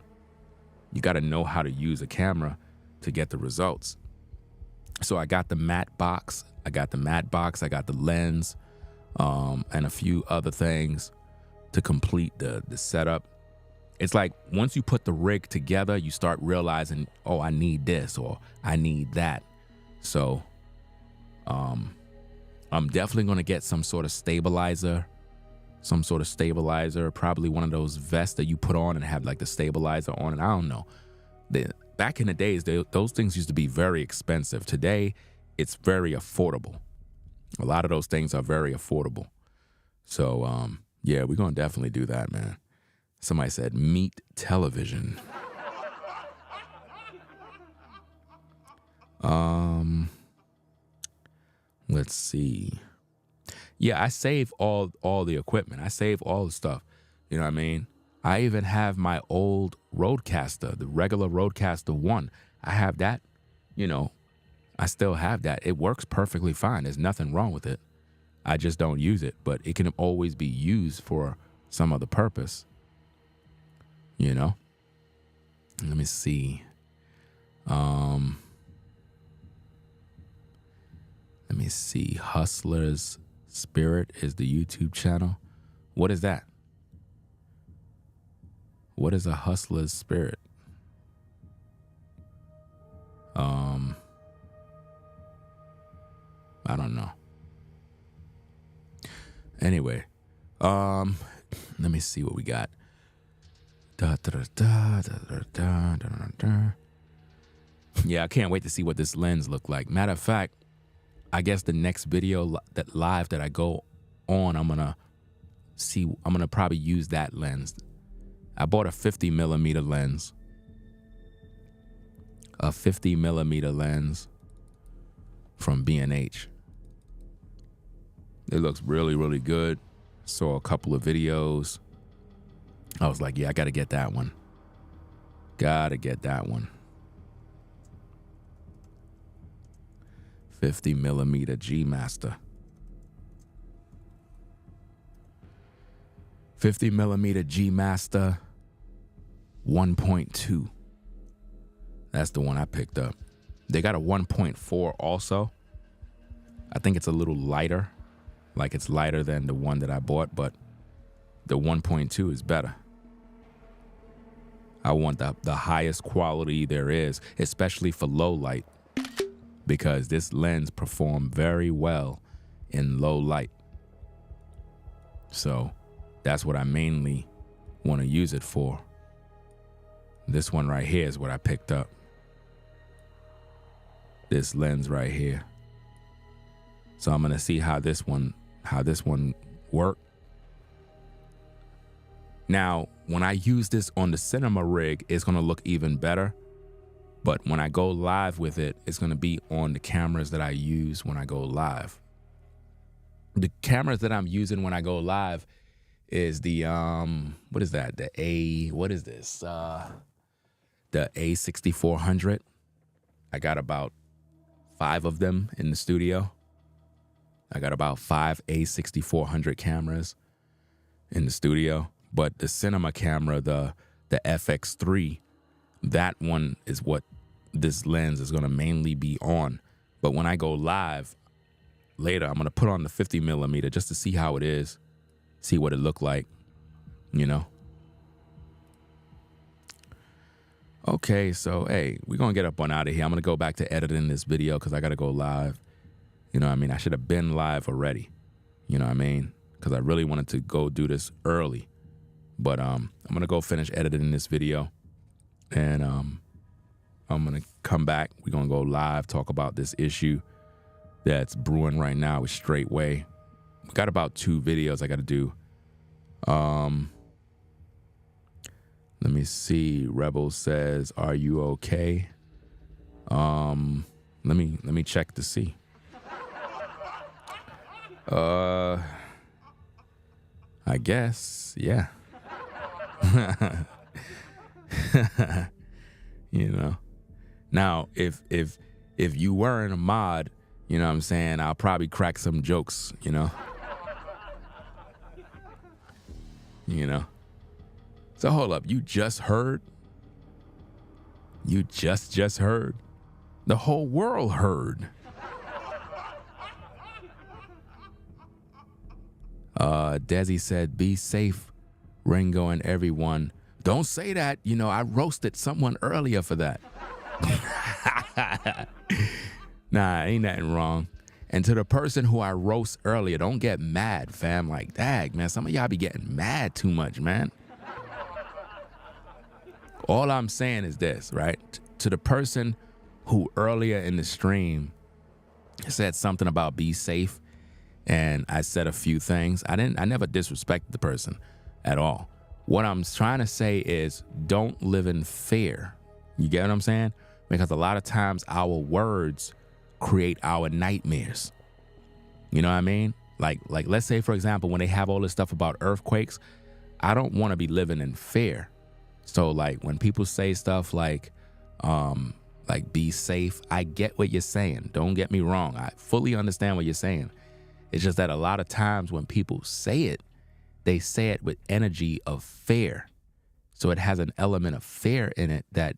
You gotta know how to use a camera to get the results. So I got the matte box. I got the lens, and a few other things to complete the setup. It's like once you put the rig together, you start realizing, oh, I need this or I need that. So I'm definitely going to get some sort of stabilizer, probably one of those vests that you put on and have the stabilizer on it. I don't know. Back in the days, those things used to be very expensive. Today, it's very affordable. A lot of those things are very affordable. So, yeah, we're going to definitely do that, man. Somebody said, meat television. Let's see. Yeah, I save all the equipment. I save all the stuff. You know what I mean? I even have my old Rodecaster, the regular Rodecaster 1. I have that, I still have that. It works perfectly fine. There's nothing wrong with it. I just don't use it, but it can always be used for some other purpose. Let me see. Hustler's Spirit is the YouTube channel. What is that? What is a hustler's spirit? I don't know. Anyway, let me see what we got. Yeah, I can't wait to see what this lens look like. Matter of fact, I guess the next video live that I go on, I'm gonna see, I'm gonna probably use that lens. I bought a 50 millimeter lens. A 50 millimeter lens from B&H. It looks really, really good. Saw a couple of videos. I was like, yeah, I gotta get that one. Gotta get that one. 50 millimeter G Master. 50 millimeter G Master 1.2. That's the one I picked up. They got a 1.4 also. I think it's a little lighter. Like it's lighter than the one that I bought, but the 1.2 is better. I want the highest quality there is, especially for low light, because this lens performs very well in low light. So that's what I mainly want to use it for. This one right here is what I picked up. This lens right here. So I'm gonna see how this one works. Now, when I use this on the cinema rig, it's gonna look even better. But when I go live with it, it's gonna be on the cameras that I use when I go live. The cameras that I'm using when I go live is the what is that? The A6400. I got about 5 of them in the studio. I got about 5 A6400 cameras in the studio. But the cinema camera, the FX3, that one is what this lens is going to mainly be on. But when I go live later, I'm going to put on the 50 millimeter just to see how it is, see what it looked like, you know. Okay, so, hey, we're going to get up on out of here. I'm going to go back to editing this video because I got to go live. You know what I mean? I should have been live already, you know what I mean? Because I really wanted to go do this early. But I'm going to go finish editing this video. And I'm going to come back. We're going to go live, talk about this issue that's brewing right now with Straightway. We got about 2 videos I got to do. Let me see. Rebel says, "Are you okay?" Let me check to see. I guess, yeah. You know. Now, if you weren't a mod, you know what I'm saying, I'll probably crack some jokes, you know. You know. So hold up, you just heard? You just heard? The whole world heard. Desi said, "Be safe, Ringo and everyone." Don't say that. You know, I roasted someone earlier for that. Nah, ain't nothing wrong. And to the person who I roast earlier, don't get mad, fam. Like, dag, man, some of y'all be getting mad too much, man. All I'm saying is this, right? To the person who earlier in the stream said something about be safe, and I said a few things. I never disrespected the person at all. What I'm trying to say is don't live in fear. You get what I'm saying? Because a lot of times our words create our nightmares. You know what I mean? Like let's say, for example, when they have all this stuff about earthquakes, I don't want to be living in fear. So like when people say stuff like be safe, I get what you're saying. Don't get me wrong. I fully understand what you're saying. It's just that a lot of times when people say it, they say it with energy of fear. So it has an element of fear in it that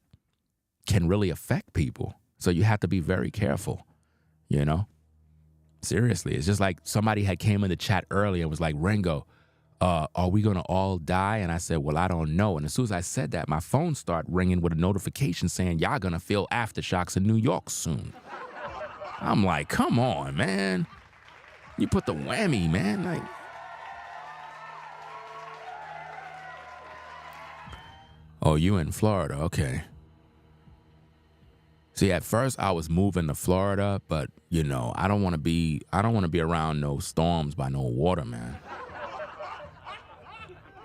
can really affect people. So you have to be very careful, you know? Seriously. It's just like somebody had came in the chat earlier and was like, "Ringo, are we going to all die?" And I said, "Well, I don't know." And as soon as I said that, my phone started ringing with a notification saying, "Y'all going to feel aftershocks in New York soon." I'm like, come on, man. You put the whammy, man. Like, oh, you in Florida? Okay. See, at first I was moving to Florida, but you know, I don't want to be around no storms by no water, man.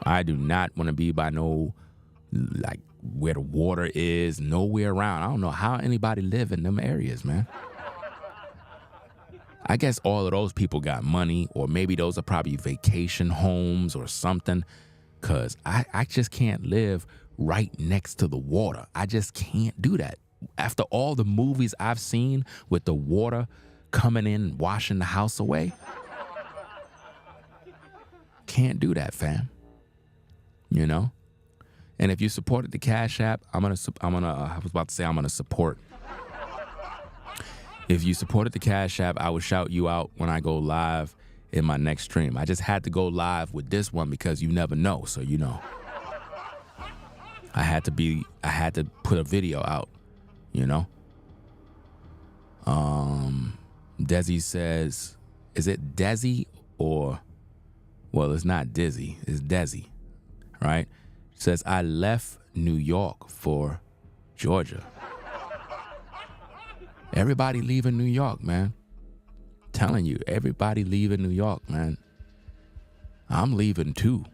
I do not want to be by no, like, where the water is, nowhere around. I don't know how anybody live in them areas, man. I guess all of those people got money, or maybe those are probably vacation homes or something, because I just can't live right next to the water. I just can't do that. After all the movies I've seen with the water coming in and washing the house away, can't do that, fam. You know? And if you supported the Cash App, I was about to say I'm gonna support. If you supported the Cash App, I would shout you out when I go live in my next stream. I just had to go live with this one because you never know. So, you know, I had to put a video out, you know? Desi says, is it Desi or, well, it's not Dizzy, it's Desi, right? Says, I left New York for Georgia. Everybody leaving New York, man. Telling you, everybody leaving New York, man. I'm leaving too.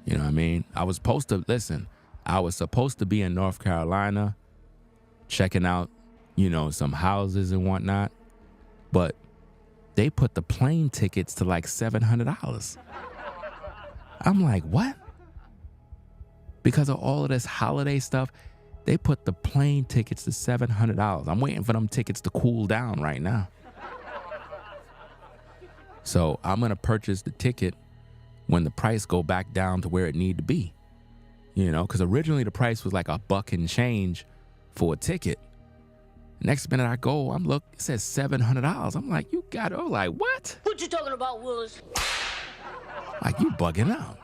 You know what I mean? I was supposed to be in North Carolina checking out, you know, some houses and whatnot. But they put the plane tickets to like $700. I'm like, what? Because of all of this holiday stuff, they put the plane tickets to $700. I'm waiting for them tickets to cool down right now. So I'm going to purchase the ticket when the price go back down to where it need to be. You know, because originally the price was like $1 and change for a ticket. Next minute I go, it says $700. I'm like, you got it. I'm like, what? What you talking about, Willis? Like, you bugging out.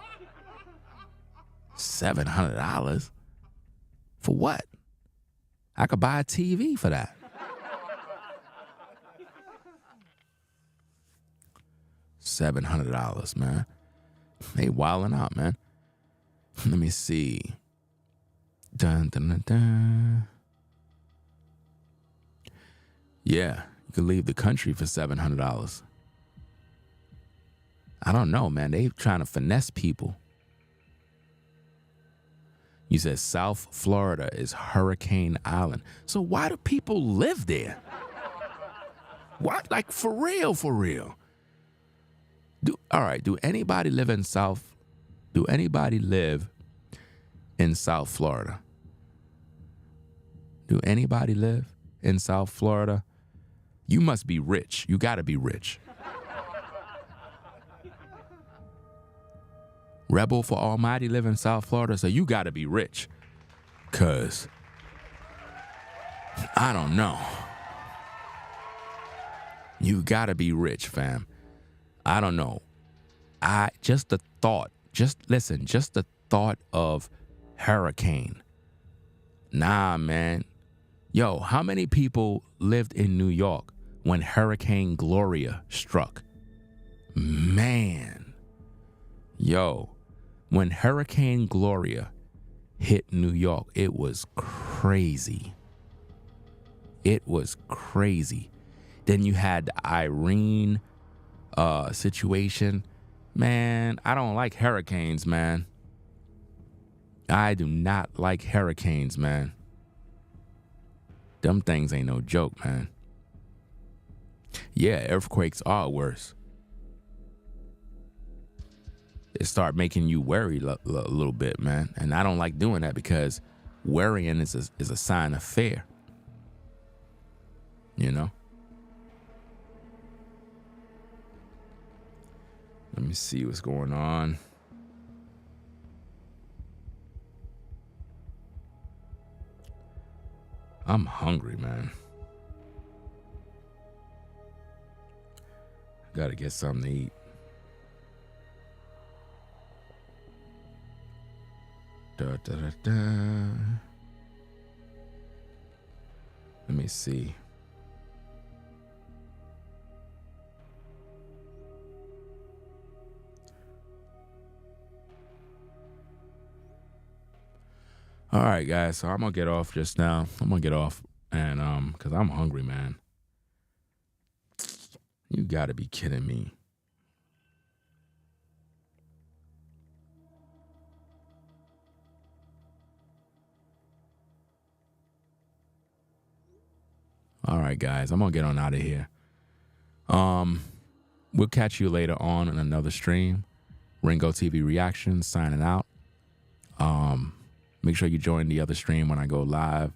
$700? For what? I could buy a TV for that. $700, man. They wilding out, man. Let me see. Dun, dun, dun, dun. Yeah, you could leave the country for $700. I don't know, man. They trying to finesse people. You said South Florida is Hurricane Island. So why do people live there? What? Like, for real, for real. Do anybody live in South Florida? Do anybody live in South Florida? You must be rich. You gotta be rich. Rebel for Almighty live in South Florida, so you gotta be rich. 'Cause I don't know. You gotta be rich, fam. I don't know. Just the thought of hurricane. Nah, man. Yo, how many people lived in New York when Hurricane Gloria struck? Man. Yo, when Hurricane Gloria hit New York, it was crazy. It was crazy. Then you had the Irene situation. Man, I don't like hurricanes, man. I do not like hurricanes, man. Them things ain't no joke, man. Yeah, earthquakes are worse. It start making you worry a little bit, man. And I don't like doing that because worrying is a sign of fear. You know? Let me see what's going on. I'm hungry, man. Gotta get something to eat. Da, da, da, da. Let me see. All right, guys. So I'm gonna get off just now. I'm gonna get off, and because I'm hungry, man. You gotta be kidding me. All right, guys, I'm gonna get on out of here. We'll catch you later on in another stream. Ringo TV Reactions signing out. Make sure you join the other stream when I go live.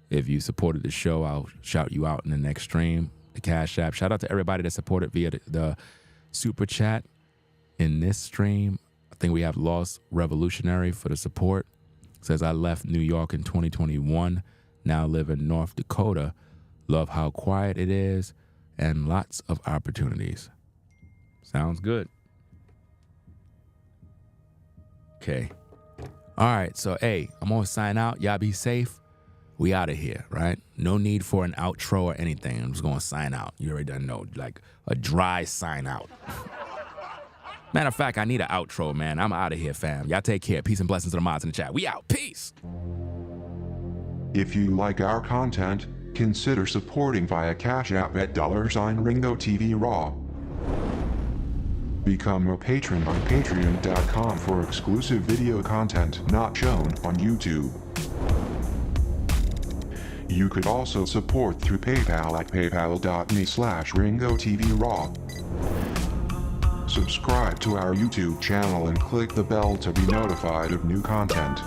If you supported the show, I'll shout you out in the next stream. The Cash App. Shout out to everybody that supported via the Super Chat in this stream. I think we have Lost Revolutionary for the support. Says, I left New York in 2021. Now live in North Dakota. Love how quiet it is and lots of opportunities. Sounds good. Okay. All right. So, hey, I'm going to sign out. Y'all be safe. We out of here, right? No need for an outro or anything. I'm just going to sign out. You already done know, like a dry sign out. Matter of fact, I need an outro, man. I'm out of here, fam. Y'all take care. Peace and blessings to the mods in the chat. We out. Peace. If you like our content, consider supporting via Cash App at $Ringo TV Raw. Become a patron on patreon.com for exclusive video content not shown on YouTube. You could also support through PayPal at paypal.me/RingoTVRaw. Subscribe to our YouTube channel and click the bell to be notified of new content.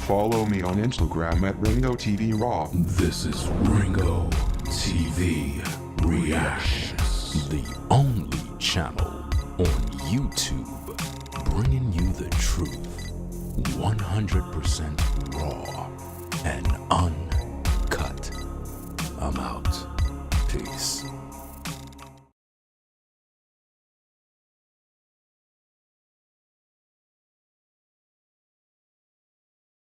Follow me on Instagram at Ringo TV Raw. This is Ringo TV Reactions, the only channel on YouTube bringing you the truth 100% raw.